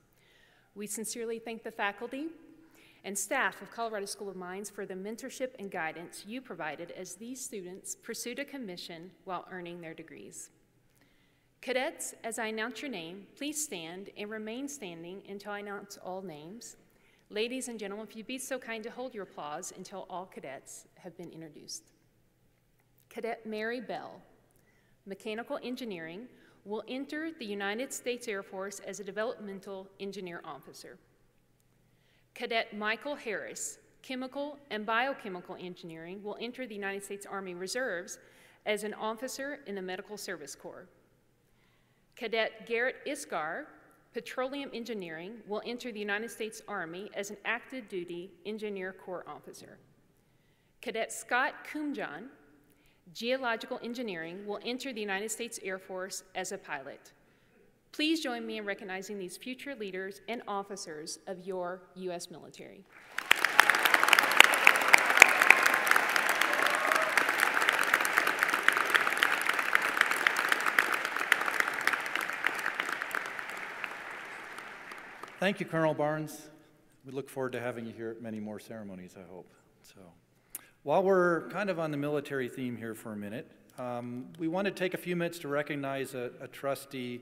We sincerely thank the faculty and staff of Colorado School of Mines for the mentorship and guidance you provided as these students pursued a commission while earning their degrees. Cadets, as I announce your name, please stand and remain standing until I announce all names. Ladies and gentlemen, if you'd be so kind to hold your applause until all cadets have been introduced. Cadet Mary Bell, Mechanical Engineering, will enter the United States Air Force as a Developmental Engineer Officer. Cadet Michael Harris, Chemical and Biochemical Engineering, will enter the United States Army Reserves as an officer in the Medical Service Corps. Cadet Garrett Isgar, Petroleum Engineering, will enter the United States Army as an active duty Engineer Corps officer. Cadet Scott Kumjan, Geological Engineering, will enter the United States Air Force as a pilot. Please join me in recognizing these future leaders and officers of your U.S. military. Thank you, Colonel Barnes. We look forward to having you here at many more ceremonies, I hope. So, while we're kind of on the military theme here for a minute, we want to take a few minutes to recognize a trustee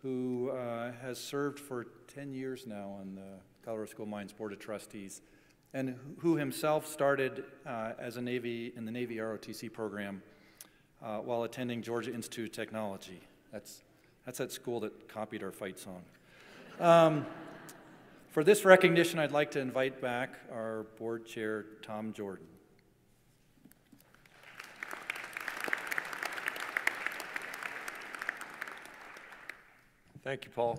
who has served for 10 years now on the Colorado School of Mines Board of Trustees, and who himself started as a Navy in the Navy ROTC program while attending Georgia Institute of Technology. That's that school that copied our fight song. For this recognition, I'd like to invite back our board chair, Tom Jordan. Thank you, Paul.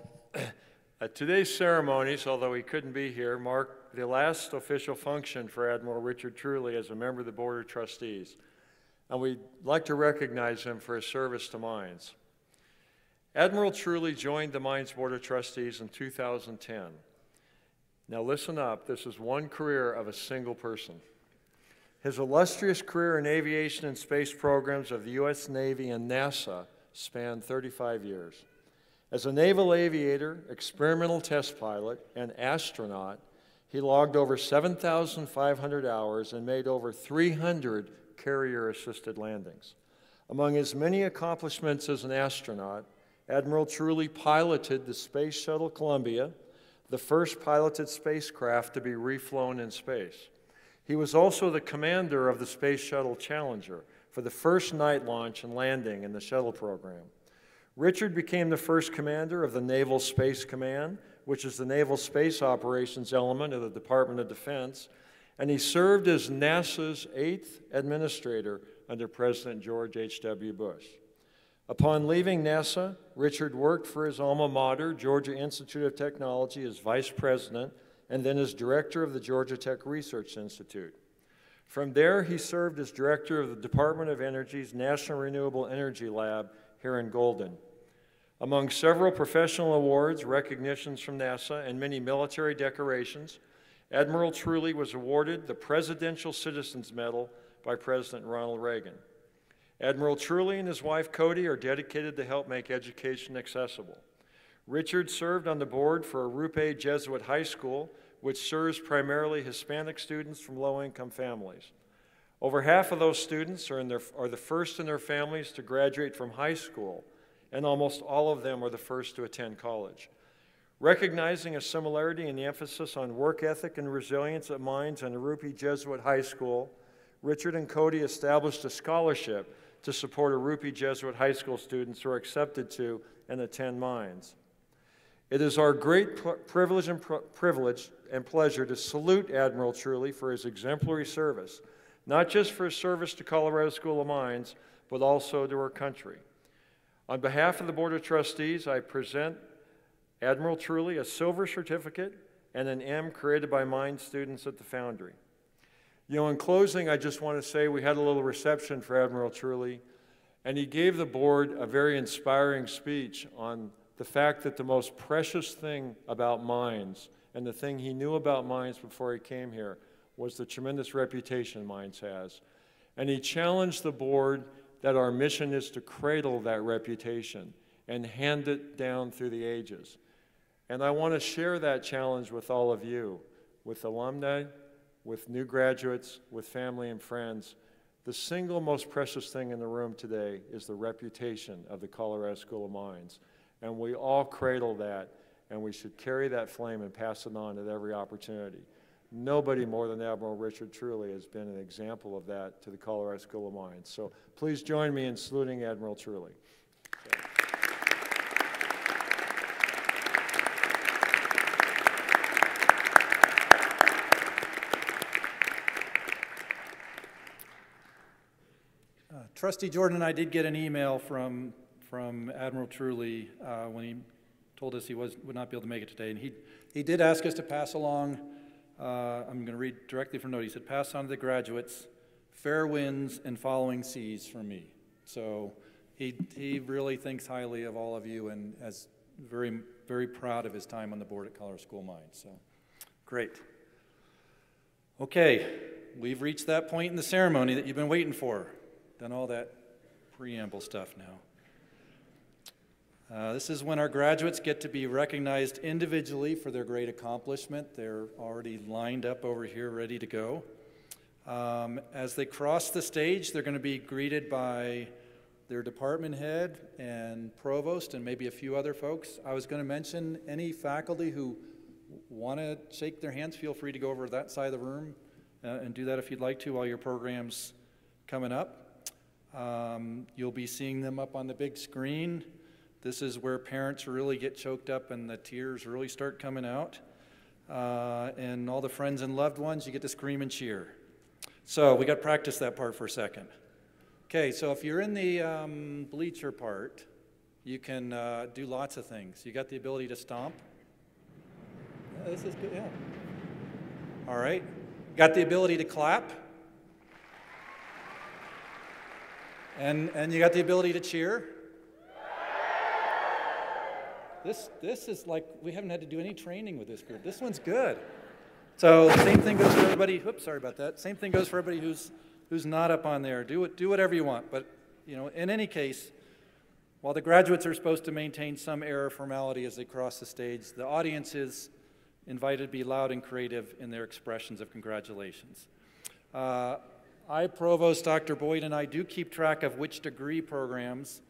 Today's ceremonies, although he couldn't be here, mark the last official function for Admiral Richard Truly as a member of the Board of Trustees, and we'd like to recognize him for his service to Mines. Admiral Truly joined the Mines Board of Trustees in 2010. Now listen up, this is one career of a single person. His illustrious career in aviation and space programs of the U.S. Navy and NASA spanned 35 years. As a naval aviator, experimental test pilot, and astronaut, he logged over 7,500 hours and made over 300 carrier-assisted landings. Among his many accomplishments as an astronaut, Admiral Truly piloted the Space Shuttle Columbia, the first piloted spacecraft to be reflown in space. He was also the commander of the Space Shuttle Challenger for the first night launch and landing in the shuttle program. Richard became the first commander of the Naval Space Command, which is the Naval Space Operations element of the Department of Defense, and he served as NASA's 8th administrator under President George H.W. Bush. Upon leaving NASA, Richard worked for his alma mater, Georgia Institute of Technology, as vice president and then as director of the Georgia Tech Research Institute. From there, he served as director of the Department of Energy's National Renewable Energy Lab here in Golden. Among several professional awards, recognitions from NASA, and many military decorations, Admiral Truly was awarded the Presidential Citizens Medal by President Ronald Reagan. Admiral Truly and his wife Cody are dedicated to help make education accessible. Richard served on the board for Arupe Jesuit High School, which serves primarily Hispanic students from low-income families. Over half of those students are the first in their families to graduate from high school, and almost all of them are the first to attend college. Recognizing a similarity in the emphasis on work ethic and resilience at Mines and Arupe Jesuit High School, Richard and Cody established a scholarship to support Arupe Jesuit High School students who are accepted to and attend Mines. It is our great privilege and pleasure to salute Admiral Truly for his exemplary service, not just for his service to Colorado School of Mines, but also to our country. On behalf of the Board of Trustees, I present Admiral Truly a silver certificate and an M created by Mines students at the Foundry. You know, in closing, I just want to say we had a little reception for Admiral Truly, and he gave the board a very inspiring speech on the fact that the most precious thing about Mines and the thing he knew about Mines before he came here was the tremendous reputation Mines has. And he challenged the board that our mission is to cradle that reputation and hand it down through the ages. And I want to share that challenge with all of you, with alumni, with new graduates, with family and friends. The single most precious thing in the room today is the reputation of the Colorado School of Mines. And we all cradle that, and we should carry that flame and pass it on at every opportunity. Nobody more than Admiral Richard Truly has been an example of that to the Colorado School of Mines. So please join me in saluting Admiral Truly. Trustee Jordan and I did get an email from Admiral Truly when he told us he would not be able to make it today. And he did ask us to pass along, I'm going to read directly from note. He said, pass on to the graduates, fair winds and following seas from me. So he really thinks highly of all of you and is very, very proud of his time on the board at Colorado School of Mines. So great. Okay, we've reached that point in the ceremony that you've been waiting for. Done all that preamble stuff now. This is when our graduates get to be recognized individually for their great accomplishment. They're already lined up over here ready to go. As they cross the stage, they're going to be greeted by their department head and provost and maybe a few other folks. I was going to mention any faculty who want to shake their hands, feel free to go over that side of the room and do that if you'd like to while your program's coming up. You'll be seeing them up on the big screen. This is where parents really get choked up and the tears really start coming out. And all the friends and loved ones, you get to scream and cheer. So we got to practice that part for a second. Okay, so if you're in the bleacher part, you can do lots of things. You got the ability to stomp. Yeah, this is good, yeah. All right. Got the ability to clap. And you got the ability to cheer. This is like, we haven't had to do any training with this group. This one's good. So the same thing goes for everybody, oops, sorry about that. Same thing goes for everybody who's not up on there. Do whatever you want. But, you know, in any case, while the graduates are supposed to maintain some air of formality as they cross the stage, the audience is invited to be loud and creative in their expressions of congratulations. I, Provost Dr. Boyd, and I do keep track of which degree programs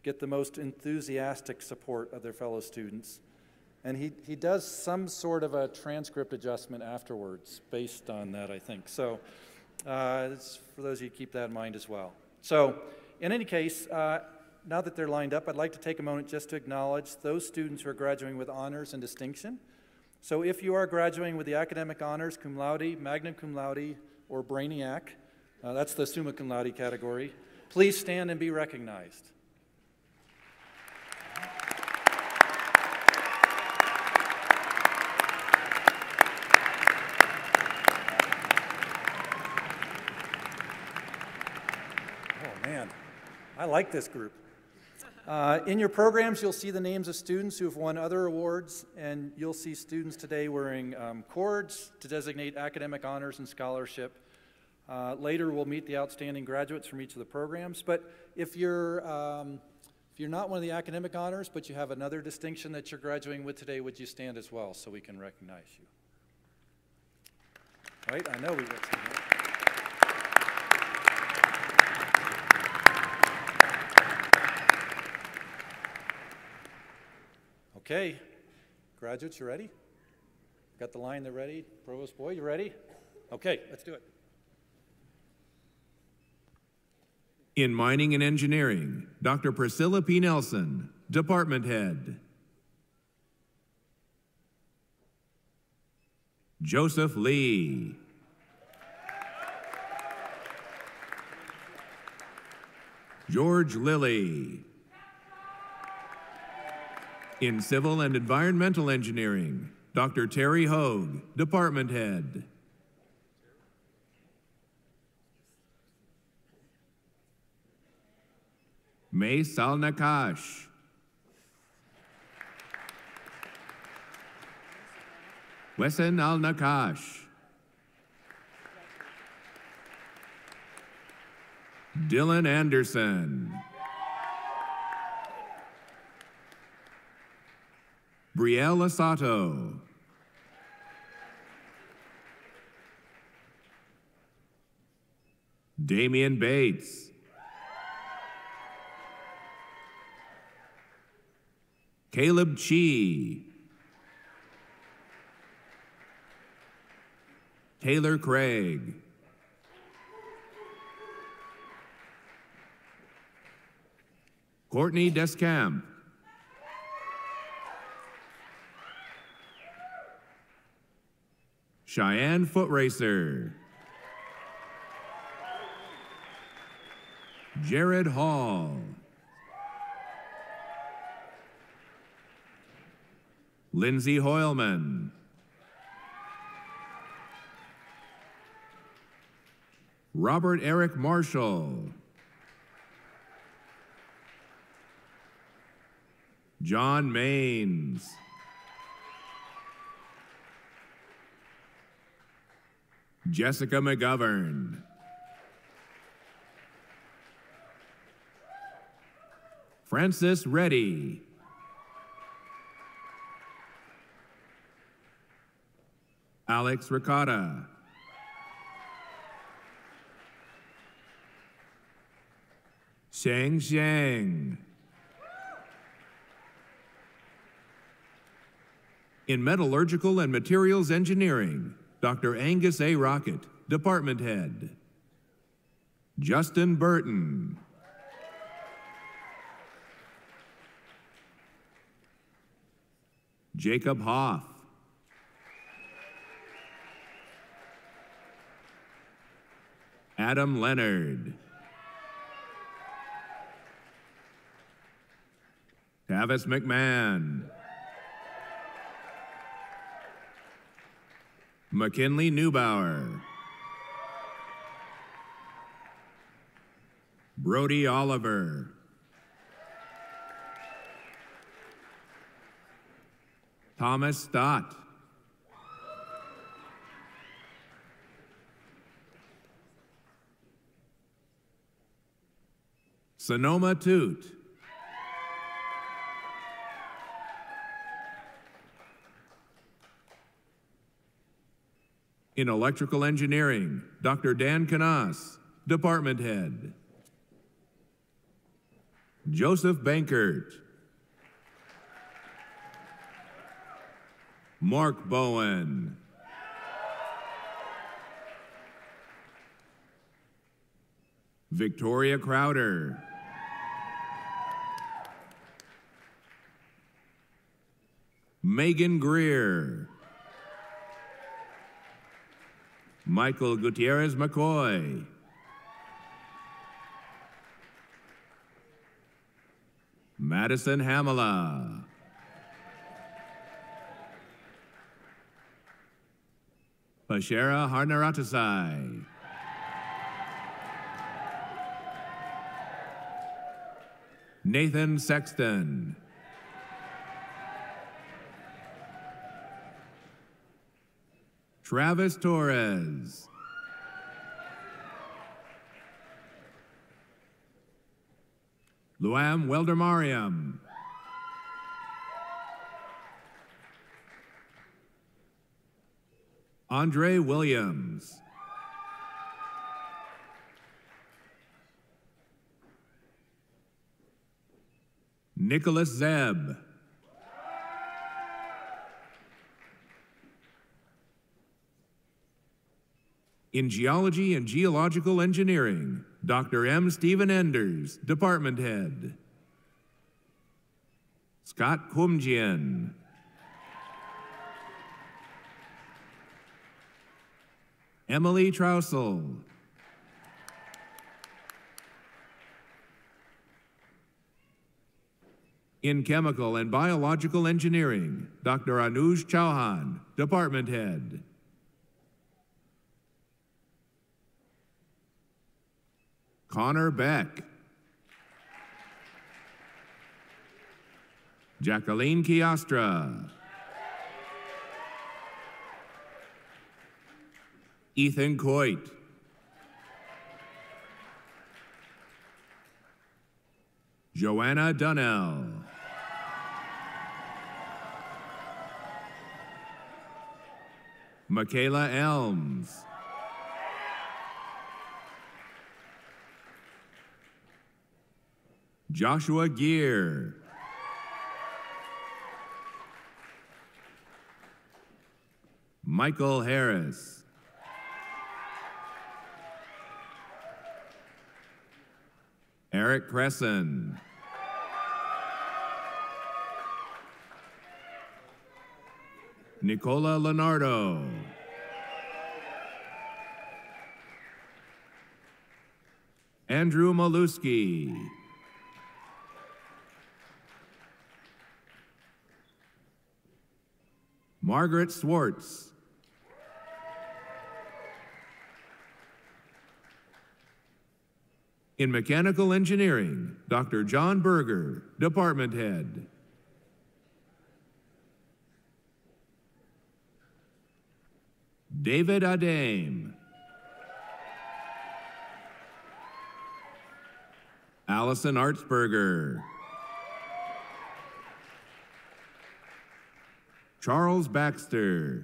get the most enthusiastic support of their fellow students. And he does some sort of a transcript adjustment afterwards based on that, I think. So it's for those of you keep that in mind as well. So in any case, now that they're lined up, I'd like to take a moment just to acknowledge those students who are graduating with honors and distinction. So if you are graduating with the academic honors, cum laude, magna cum laude, or brainiac, that's the summa cum laude category, please stand and be recognized. Oh man, I like this group. In your programs, you'll see the names of students who have won other awards, and you'll see students today wearing cords to designate academic honors and scholarship. Later, we'll meet the outstanding graduates from each of the programs. But if you're not one of the academic honors, but you have another distinction that you're graduating with today, would you stand as well so we can recognize you? Right? I know we got some. Okay, graduates, you ready? Got the line, they're ready? Provost Boy, you ready? Okay, let's do it. In Mining and Engineering, Dr. Priscilla P. Nelson, Department Head. Joseph Lee. George Lilly. In Civil and Environmental Engineering, Dr. Terry Hogue, Department Head. May Salnakash. Wesen Al-Nakash. Dylan Anderson. Brielle Asato. Damian Bates. Caleb Chi. Taylor Craig. Kortney Des Camp. Cheyenne Footracer. Jared Hall. Lindsay Hoylman. Robert Eric Marshall. John Maines. Jessica McGovern. Francis Reddy. Alex Ricotta. Shang Xiang. In Metallurgical and Materials Engineering, Dr. Angus A. Rocket, Department Head. Justin Burton. Jacob Hoff. Adam Leonard. Tavis McMahan. McKinley Neubauer. Brody Oliver. Thomas Stott. Sonoma Toot. In Electrical Engineering, Dr. Dan Canas, Department Head. Joseph Bankert. Mark Bowen. Victoria Crowder. Megan Grier. Michael Gutierrez McCoy. Madison Hamala. Pashera Harnaratasai. Nathan Sexton. Travis Torres. Luam Weldermariam. Andre Williams. Nicholas Zeb. In Geology and Geological Engineering, Dr. M. Stephen Enders, Department Head. Scott Kumjian. Emily Trousel. In Chemical and Biological Engineering, Dr. Anuj Chauhan, Department Head. Connor Beck. Jacqueline Chiastra. Ethan Coit. Joanna Dunnell. Makayla Elms. Joshua Grier. Michael Harris. Eric Cresson. Nicola Lonardo. Andrew Maluski. Margaret Swartz. In Mechanical Engineering, Dr. John Berger, Department Head. David Adame. Allison Artsberger. Charles Baxter.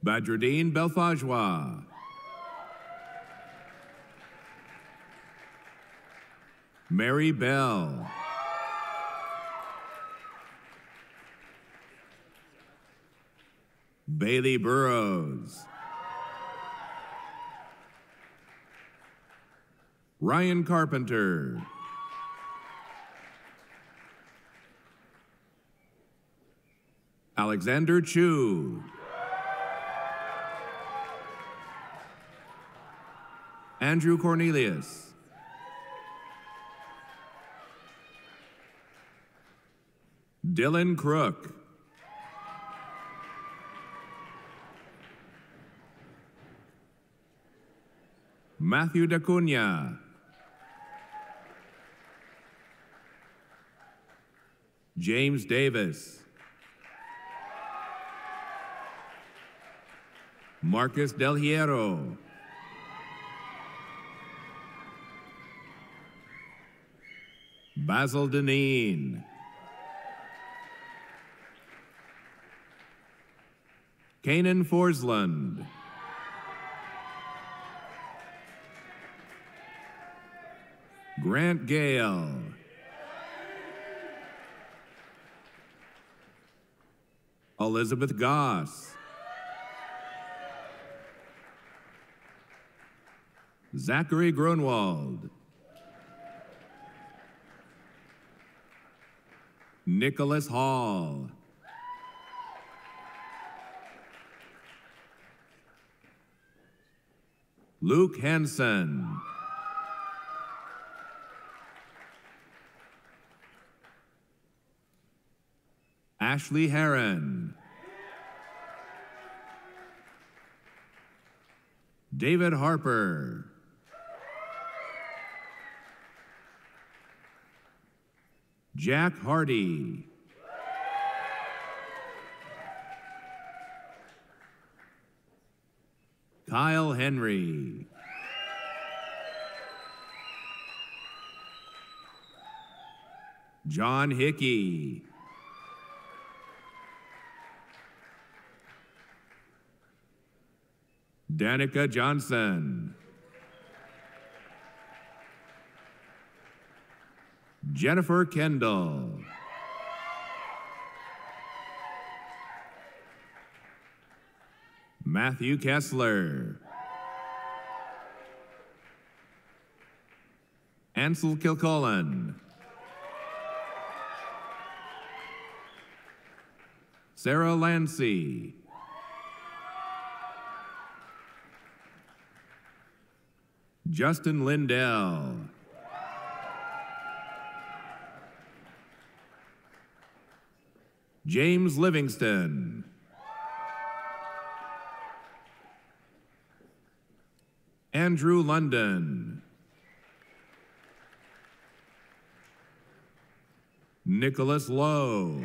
Badruddin Belfajwa. Mary Bell. Bailey Burroughs. Ryan Carpenter. Alexander Chu. Andrew Cornelius. Dylan Crook. Matthew Dacunia. James Davis. Marcus Del Hierro. Basil Deneen. Kanan Forsland. Grant Gale. Elizabeth Goss. Zachary Grunwald. Nicholas Hall. Luke Henson. Ashley Heron. David Harper. Jack Harty. Kyle Henry. John Hickey. Danica Johnson. Jennifer Kendall. Matthew Kessler. Ansel Kilcullen. Sarah Lancy. Justin Lindell. James Livingston. Andrew London. Nicholas Lowe.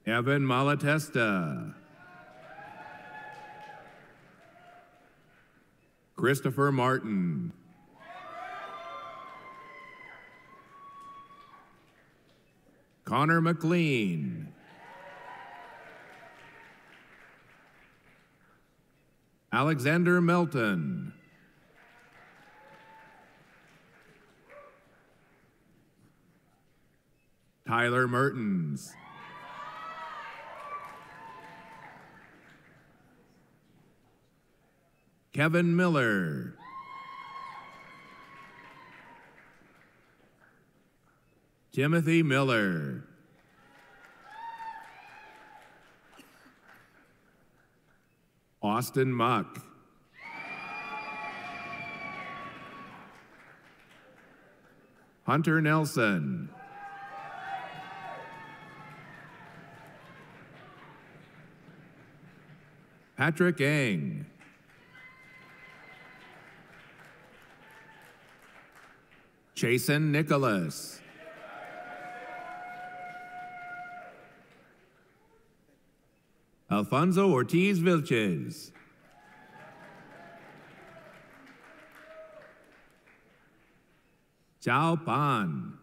Evan Malatesta. Christopher Martin. Connor McLean. Alexander Melton. Tyler Mertens. Kevin Miller. Timothy Miller. Austin Muck. Hunter Nelson. Patrick Eng. Jason Nicholas. Alfonso Ortiz Vilches. Zhao Pan.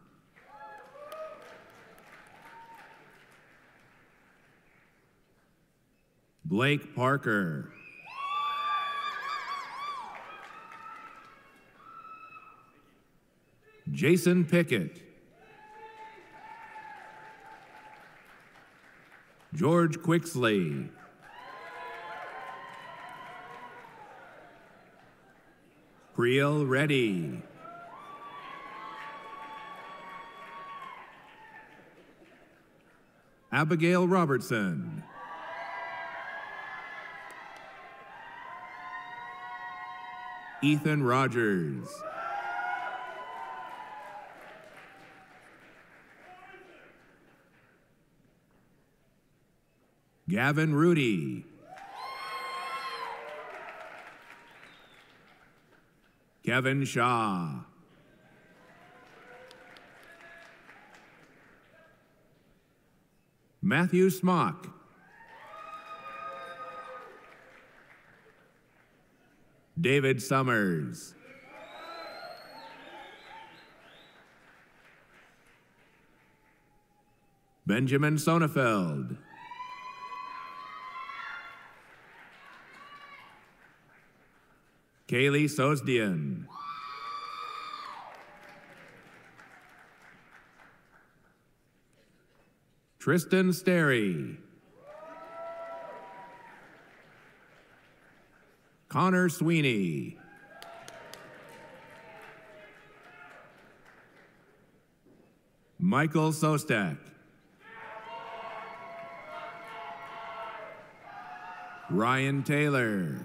Blake Parker. Jason Pickett. George Quixley. Priyal Reddy. Abigail Robertson. Ethan Rogers. Gavin Rudy. Kevin Shaw. Matthew Smock. David Summers. Benjamin Sonnefeld. Kaylee Sosdian. Tristan Sterry. Connor Sweeney. Michael Sostak. Ryan Taylor.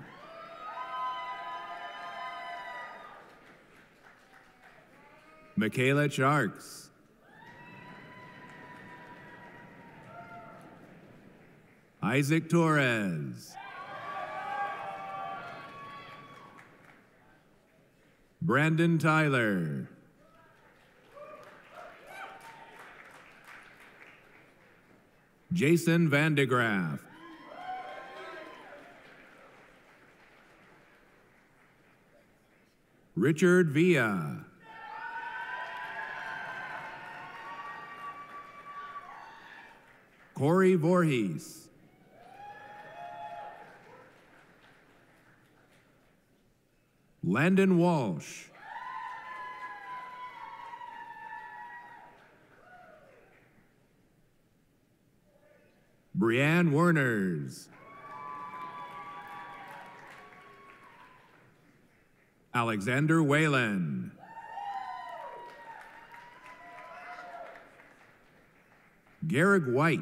Makayla Charks. Isaac Torres. Brandon Tyler. Jason Vandegraff. Richard Villa. Corey Voorhees. Landon Walsh. Brianne Werners. Alexander Whalen. Garrick White.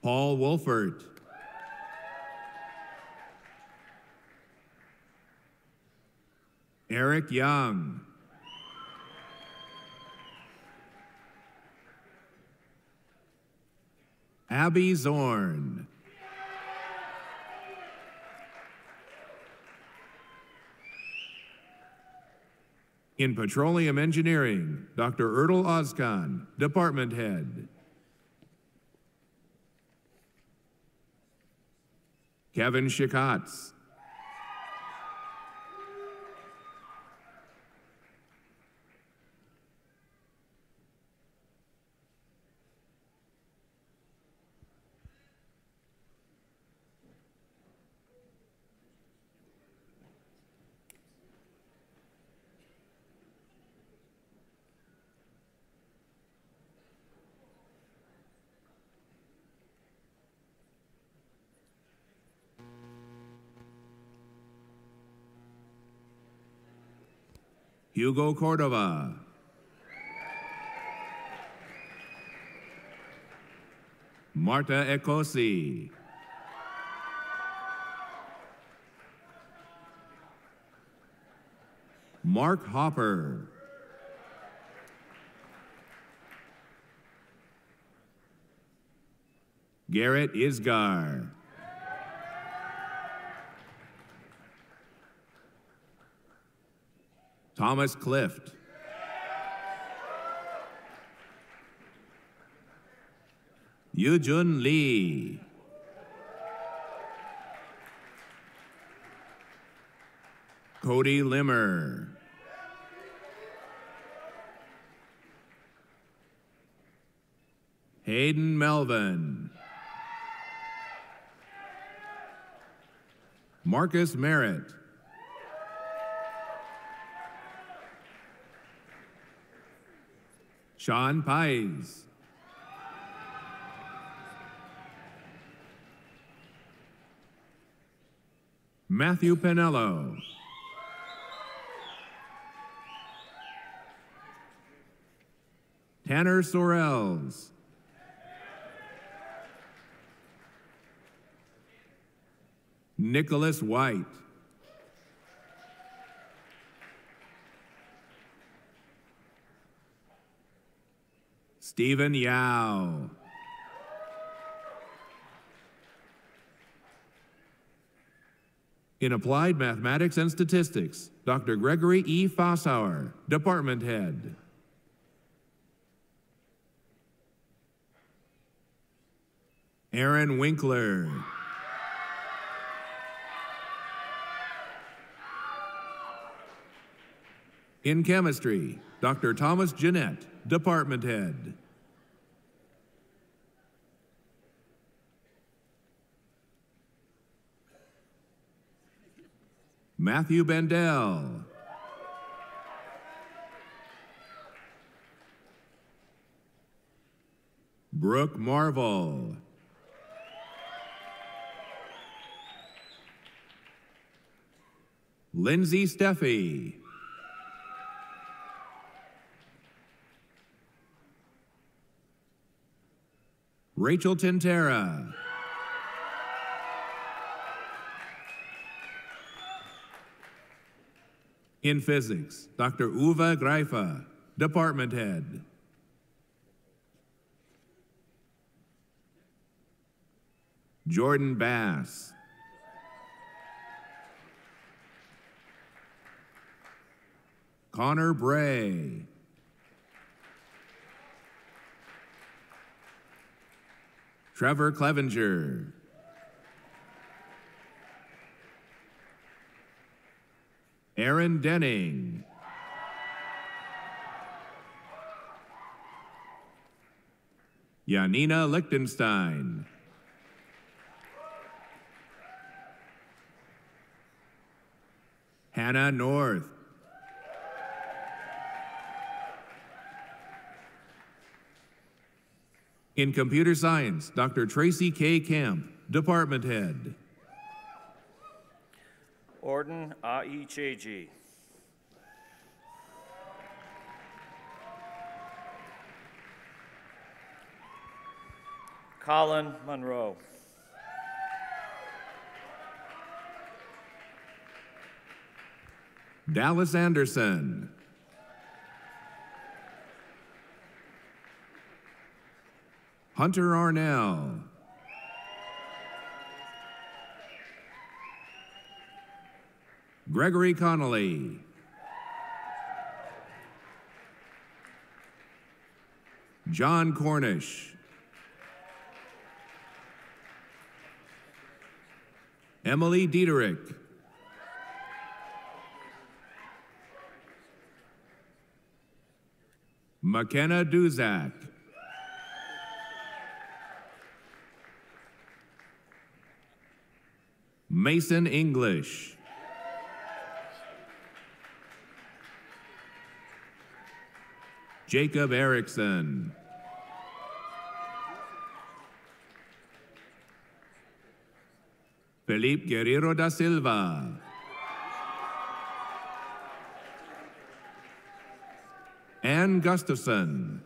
Paul Wolfert. Eric Young. Abby Zorn. In Petroleum Engineering, Dr. Erdal Ozkan, Department Head. Kevin Chicots. Hugo Cordova. Marta Ecosi. Mark Hopper. Garrett Isgar. Thomas Clift. Yujun Lee. Cody Limmer. Hayden Melvin. Marcus Merritt. Sean Pies. Matthew Pinello. Tanner Sorrells. Nicholas White. Stephen Yao. In Applied Mathematics and Statistics, Dr. Gregory E. Fossauer, Department Head. Aaron Winkler. In Chemistry, Dr. Thomas Jeanette, Department Head. Matthew Bendel. Brooke Marvel. Lindsay Steffi. Rachel Tintera. In physics, Dr. Uwe Greifer, department head. Jordan Bass. Connor Bray. Trevor Clevenger. Aaron Denning. Janina Lichtenstein. Hannah North. In computer science, Dr. Tracy K. Camp, department head. Orden A.I.J.G. Colin Monroe. Dallas Anderson. Hunter Arnell. Gregory Connolly. John Cornish. Emily Diederich. McKenna Duzak. Mason English. Jacob Erickson. Felipe Guerreiro da Silva. Ann Gustafson.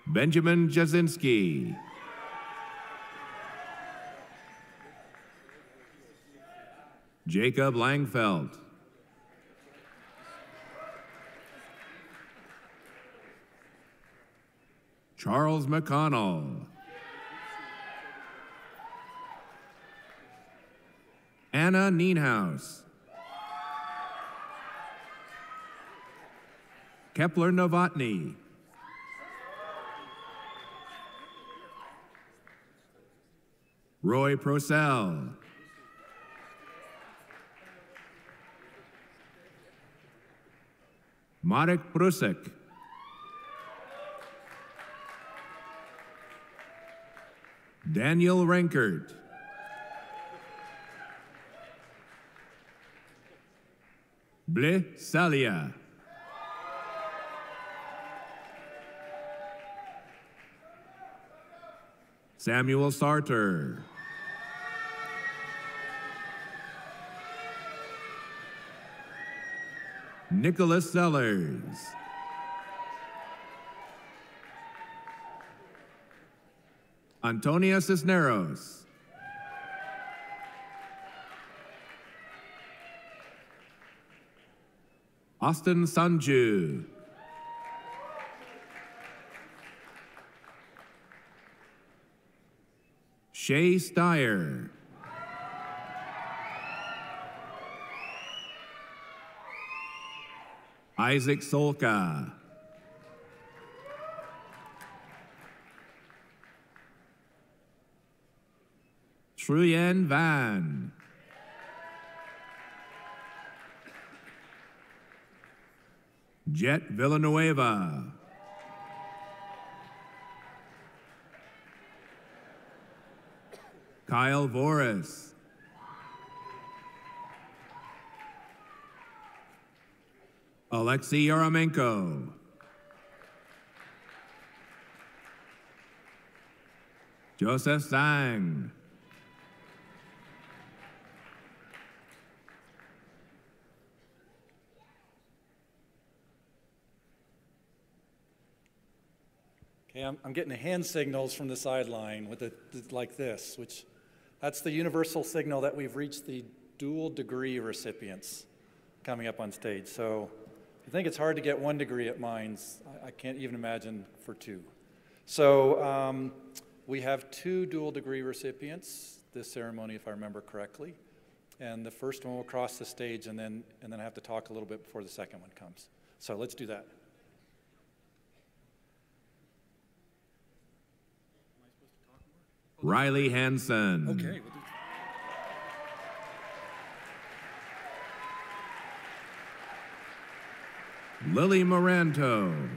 Benjamin Jasinski. Jacob Langfeld. Charles McConnell. Anna Nienhaus. Kepler Novotny. Roy Procell. Marek Prusek. Daniel Renkert. Ble Salia. Samuel Sarter. Nicholas Sellers. Antonia Cisneros. Austin Sanju. Shay Steyer. Isaac Solka. Truyen Van. Jet Villanueva. Kyle Voris. Alexei Yaramenko. Joseph Sang. Okay, I'm getting hand signals from the sideline with like this, which that's the universal signal that we've reached the dual degree recipients coming up on stage. So I think it's hard to get 1 degree at Mines. I can't even imagine for 2. So we have 2 dual degree recipients this ceremony, if I remember correctly. And the first one will cross the stage, and then I have to talk a little bit before the second one comes. So let's do that. Riley Hansen. Okay. Lily Moranto.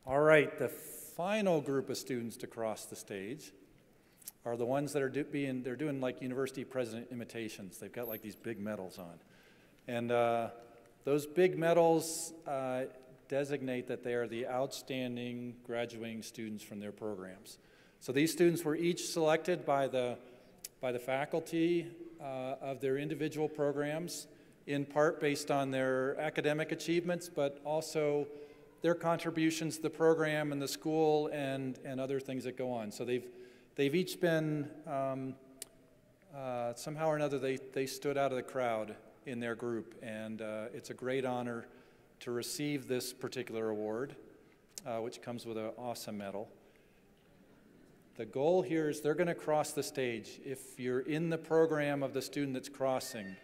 All right, the final group of students to cross the stage are the ones that are they're doing like university president imitations. They've got like these big medals on. And those big medals designate that they are the outstanding graduating students from their programs. So these students were each selected by the faculty of their individual programs, in part based on their academic achievements, but also their contributions to the program and the school and other things that go on. So they've each been, somehow or another, they stood out of the crowd in their group, and it's a great honor to receive this particular award, which comes with an awesome medal. The goal here is they're going to cross the stage. If you're in the program of the student that's crossing,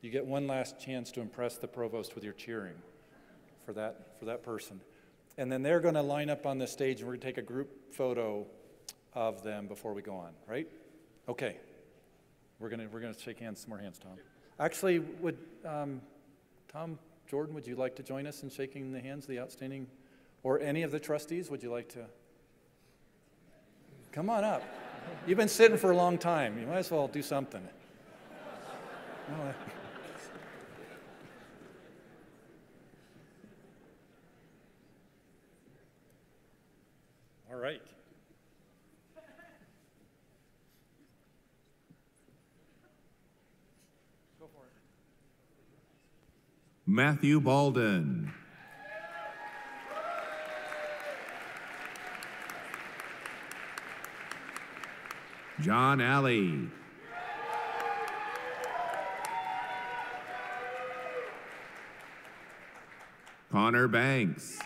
you get one last chance to impress the provost with your cheering for that person. And then they're going to line up on the stage, and we're going to take a group photo of them before we go on, right? Okay. We're going to shake hands, some more hands, Tom. Actually, would Tom Jordan, would you like to join us in shaking the hands of the outstanding, or any of the trustees? Would you like to? Come on up. You've been sitting for a long time. You might as well do something. All right. Go for it. Matthew Balden. John Alley. Connor Banks.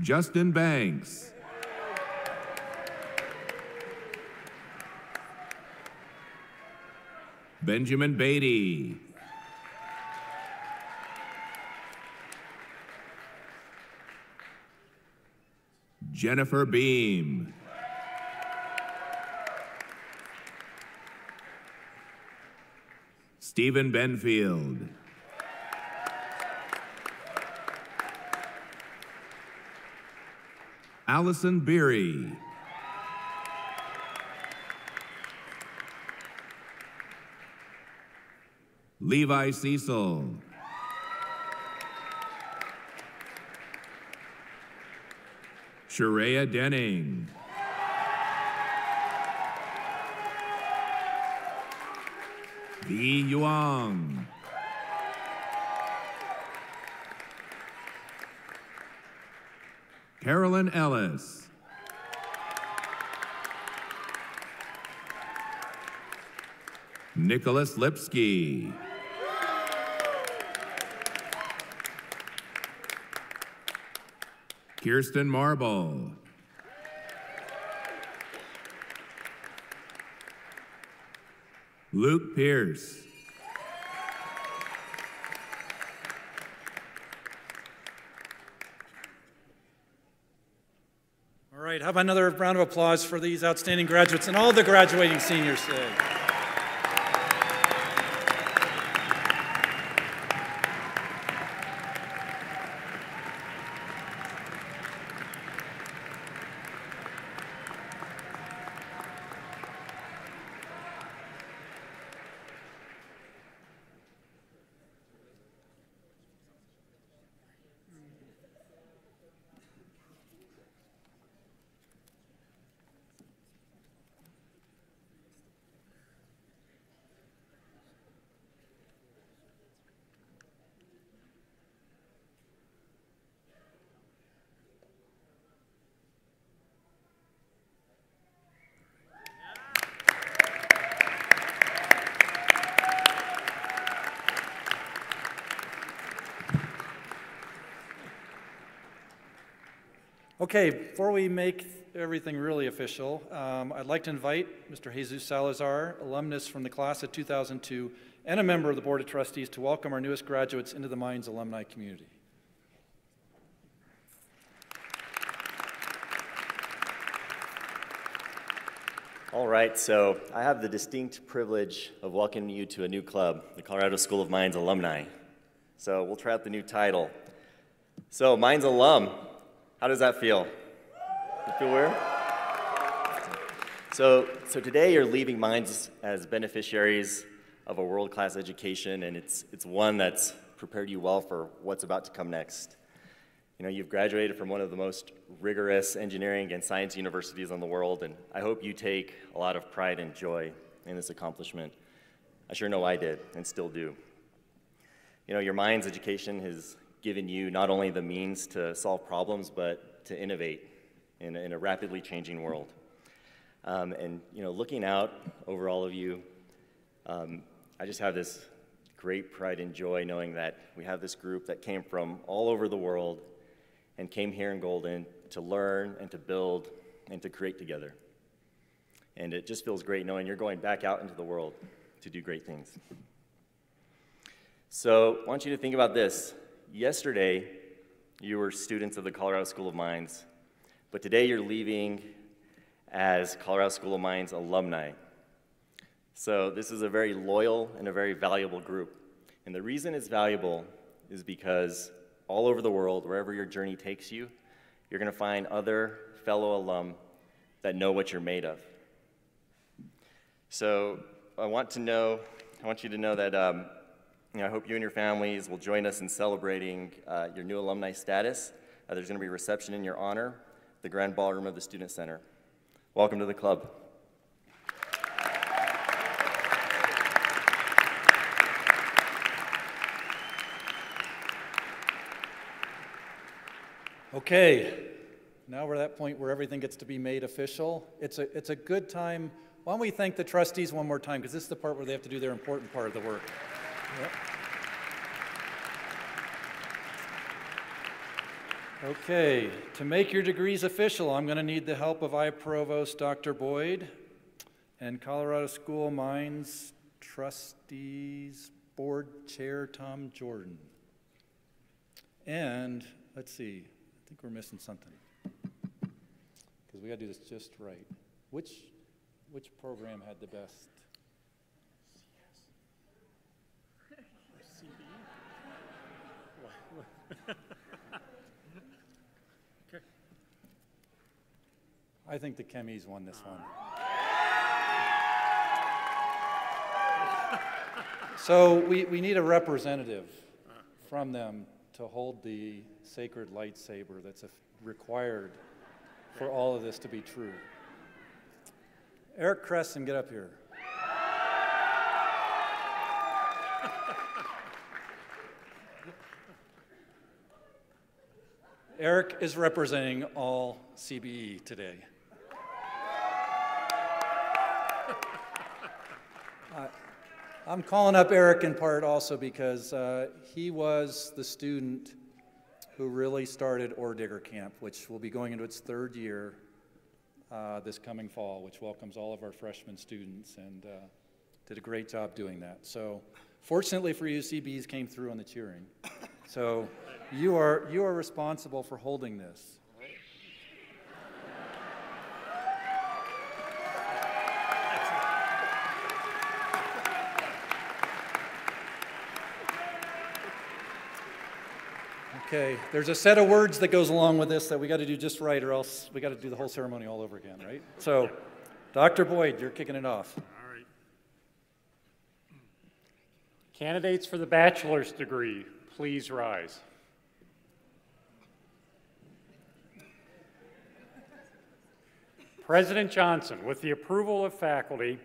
Justin Banks. Benjamin Beatty. Jennifer Beam. Stephen Benfield. Allison Beery. Levi Cecil. Sharia Denning. V. Yuang. Carolyn Ellis. Nicholas Lipsky. Kirsten Marble. Luke Pierce. All right, how about another round of applause for these outstanding graduates and all the graduating seniors today. Okay, before we make everything really official, I'd like to invite Mr. Jesus Salazar, alumnus from the class of 2002, and a member of the Board of Trustees to welcome our newest graduates into the Mines alumni community. All right, so I have the distinct privilege of welcoming you to a new club, the Colorado School of Mines alumni. So we'll try out the new title. So, Mines alum, how does that feel? You feel weird? So today you're leaving Mines as beneficiaries of a world-class education, and it's one that's prepared you well for what's about to come next. You know, you've graduated from one of the most rigorous engineering and science universities in the world, and I hope you take a lot of pride and joy in this accomplishment. I sure know I did, and still do. You know, your Mines education has given you not only the means to solve problems, but to innovate in a rapidly changing world. And, you know, looking out over all of you, I just have this great pride and joy knowing that we have this group that came from all over the world and came here in Golden to learn and to build and to create together. And it just feels great knowing you're going back out into the world to do great things. So I want you to think about this. Yesterday, you were students of the Colorado School of Mines, but today you're leaving as Colorado School of Mines alumni. So this is a very loyal and a very valuable group. And the reason it's valuable is because all over the world, wherever your journey takes you, you're going to find other fellow alum that know what you're made of. So I want you to know that I hope you and your families will join us in celebrating your new alumni status. There's going to be a reception in your honor, the Grand Ballroom of the Student Center. Welcome to the club. Okay, now we're at that point where everything gets to be made official. It's a good time. Why don't we thank the trustees one more time, because this is the part where they have to do their important part of the work. Yep. Okay, to make your degrees official, I'm going to need the help of I-Provost Dr. Boyd and Colorado School of Mines Trustees Board Chair Tom Jordan. And let's see, I think we're missing something because we got to do this just right. Which program had the best? Okay. I think the chemies won this one. So we need a representative from them to hold the sacred lightsaber that's required for all of this to be true. Eric Cresson, get up here. Eric is representing all CBE today. I'm calling up Eric in part also because he was the student who really started Ore Digger Camp, which will be going into its third year this coming fall, which welcomes all of our freshman students, and did a great job doing that. So fortunately for you, CBEs came through on the cheering. So you are responsible for holding this. Okay, there's a set of words that goes along with this that we got to do just right, or else we got to do the whole ceremony all over again, right? So, Dr. Boyd, you're kicking it off. All right. Candidates for the bachelor's degree, please rise. President Johnson, with the approval of faculty,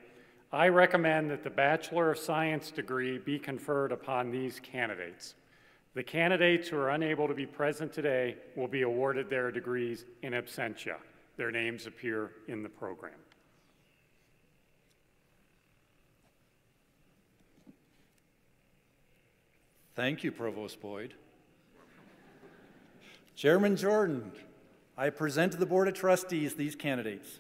I recommend that the Bachelor of Science degree be conferred upon these candidates. The candidates who are unable to be present today will be awarded their degrees in absentia. Their names appear in the program. Thank you, Provost Boyd. Chairman Jordan, I present to the Board of Trustees these candidates.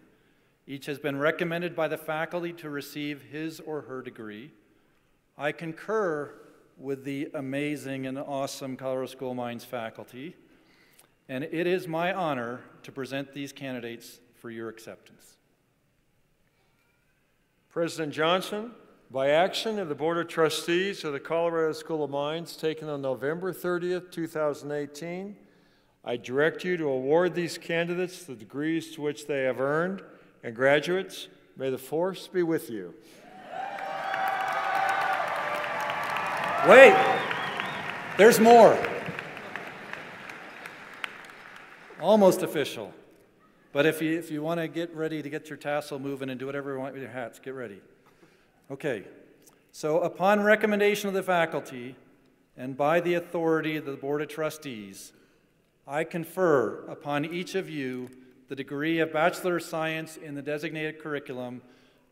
Each has been recommended by the faculty to receive his or her degree. I concur with the amazing and awesome Colorado School of Mines faculty, and it is my honor to present these candidates for your acceptance. President Johnson, by action of the Board of Trustees of the Colorado School of Mines taken on November 30th, 2018, I direct you to award these candidates the degrees to which they have earned, and graduates, may the force be with you. Wait, there's more. Almost official. But if you want to get ready to get your tassel moving and do whatever you want with your hats, get ready. Okay, so upon recommendation of the faculty and by the authority of the Board of Trustees, I confer upon each of you the degree of Bachelor of Science in the designated curriculum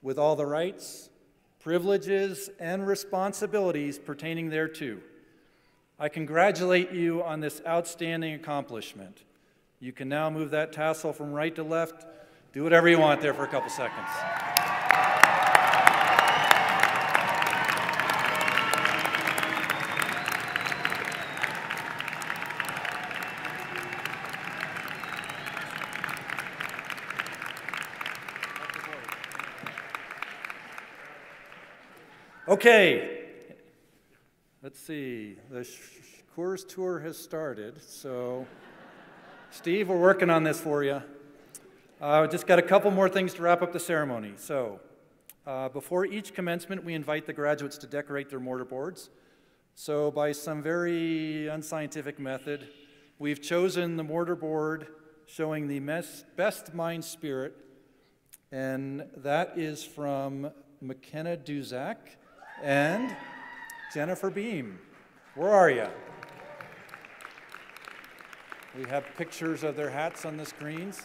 with all the rights, privileges, and responsibilities pertaining thereto. I congratulate you on this outstanding accomplishment. You can now move that tassel from right to left. Do whatever you want there for a couple seconds. Okay, let's see, the course tour has started, so Steve, we're working on this for you. Just got a couple more things to wrap up the ceremony. So, before each commencement, we invite the graduates to decorate their mortarboards. So, by some very unscientific method, we've chosen the mortarboard showing the best mine spirit, and that is from McKenna Duzak and Jennifer Beam. Where are you? We have pictures of their hats on the screens.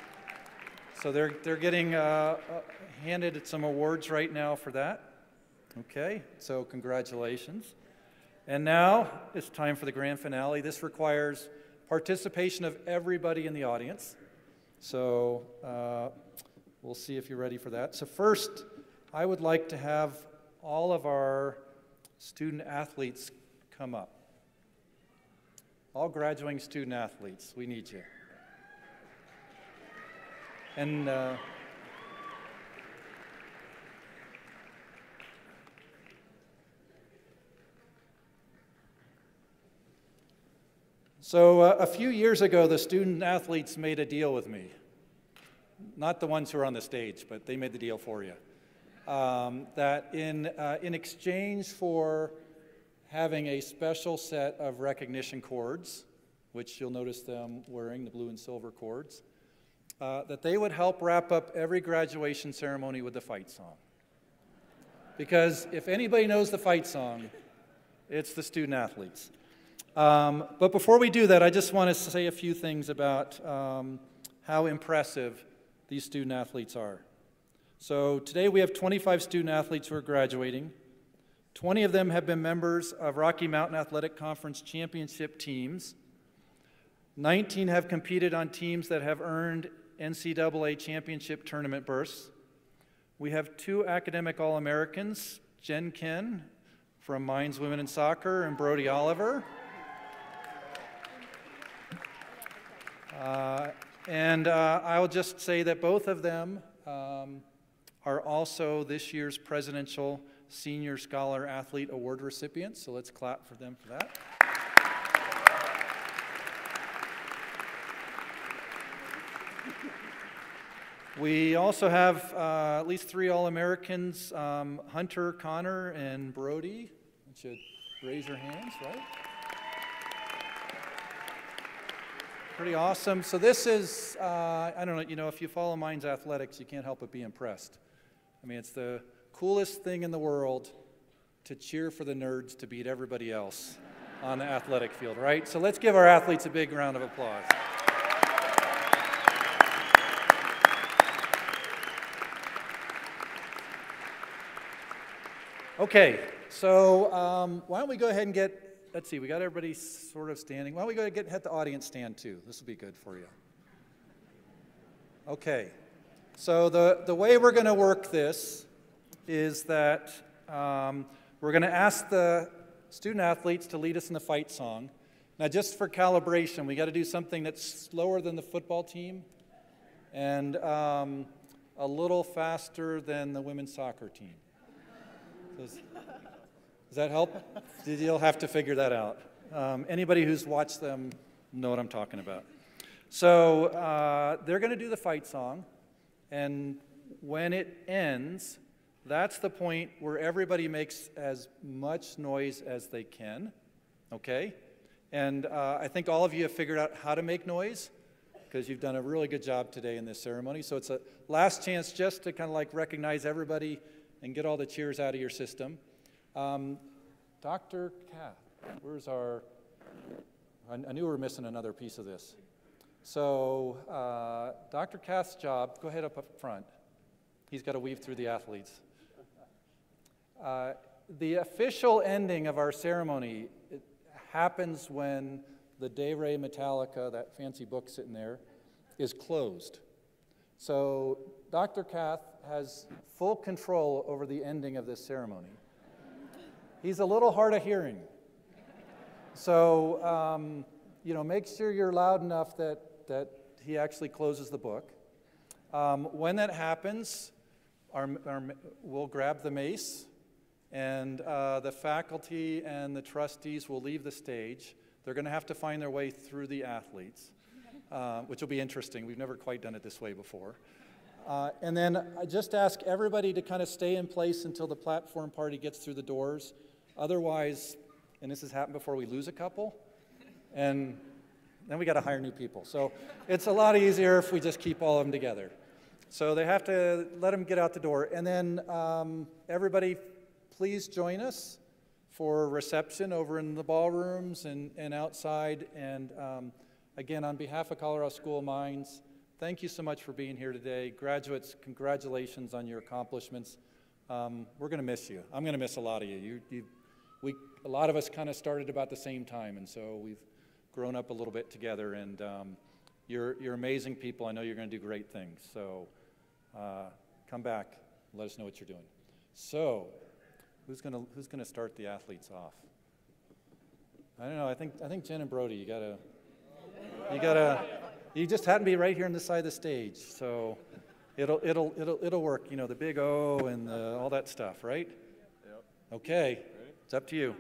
So they're getting handed some awards right now for that. Okay, so congratulations. And now it's time for the grand finale. This requires participation of everybody in the audience. So we'll see if you're ready for that. So first, I would like to have all of our student athletes come up. All graduating student athletes, we need you. And so a few years ago, the student athletes made a deal with me. Not the ones who are on the stage, but they made the deal for you. That in exchange for having a special set of recognition cords, which you'll notice them wearing, the blue and silver cords, that they would help wrap up every graduation ceremony with the fight song. Because if anybody knows the fight song, it's the student athletes. But before we do that, I just want to say a few things about how impressive these student athletes are. So today we have 25 student athletes who are graduating. 20 of them have been members of Rocky Mountain Athletic Conference championship teams. 19 have competed on teams that have earned NCAA championship tournament berths. We have 2 academic All-Americans, Jen Ken from Mines Women in Soccer and Brody Oliver. I will just say that both of them are also this year's Presidential Senior Scholar Athlete Award recipients, so let's clap for them for that. We also have at least 3 All-Americans, Hunter, Connor, and Brody. You should raise your hands, right? Pretty awesome. So this is, I don't know, you know, if you follow Mines Athletics, you can't help but be impressed. I mean, it's the coolest thing in the world to cheer for the nerds to beat everybody else on the athletic field, right? So let's give our athletes a big round of applause. Okay, so why don't we go ahead and get, let's see, we got everybody sort of standing. Why don't we go ahead and get the audience stand too? This will be good for you. Okay. So the way we're going to work this is that we're going to ask the student athletes to lead us in the fight song. Now, just for calibration, we got to do something that's slower than the football team and a little faster than the women's soccer team. Does that help? You'll have to figure that out. Anybody who's watched them know what I'm talking about. So they're going to do the fight song, and when it ends, that's the point where everybody makes as much noise as they can, okay? And I think all of you have figured out how to make noise, because you've done a really good job today in this ceremony. So it's a last chance just to kind of like recognize everybody and get all the cheers out of your system. Dr. Kath, where's our, I knew we were missing another piece of this. So Dr. Kath's job, go ahead up front. He's got to weave through the athletes. The official ending of our ceremony happens when the De Re Metallica, that fancy book sitting there, is closed. So Dr. Kath has full control over the ending of this ceremony. He's a little hard of hearing. So, you know, make sure you're loud enough that he actually closes the book. When that happens, we'll grab the mace, and the faculty and the trustees will leave the stage. They're going to have to find their way through the athletes, which will be interesting. We've never quite done it this way before. And then I just ask everybody to kind of stay in place until the platform party gets through the doors. Otherwise, and this has happened before, we lose a couple, and then we got to hire new people. So it's a lot easier if we just keep all of them together. So they have to let them get out the door. And then everybody, please join us for reception over in the ballrooms and outside. And again, on behalf of Colorado School of Mines, thank you so much for being here today. Graduates, congratulations on your accomplishments. We're going to miss you. I'm going to miss a lot of you. A lot of us kind of started about the same time, and so we've grown up a little bit together. And you're amazing people. I know you're going to do great things. So come back. Let us know what you're doing. So who's going to start the athletes off? I don't know. I think Jen and Brody. You just happen to be right here on this side of the stage, so it'll work. You know, the big O and all that stuff, right? Yep. Okay, it's up to you.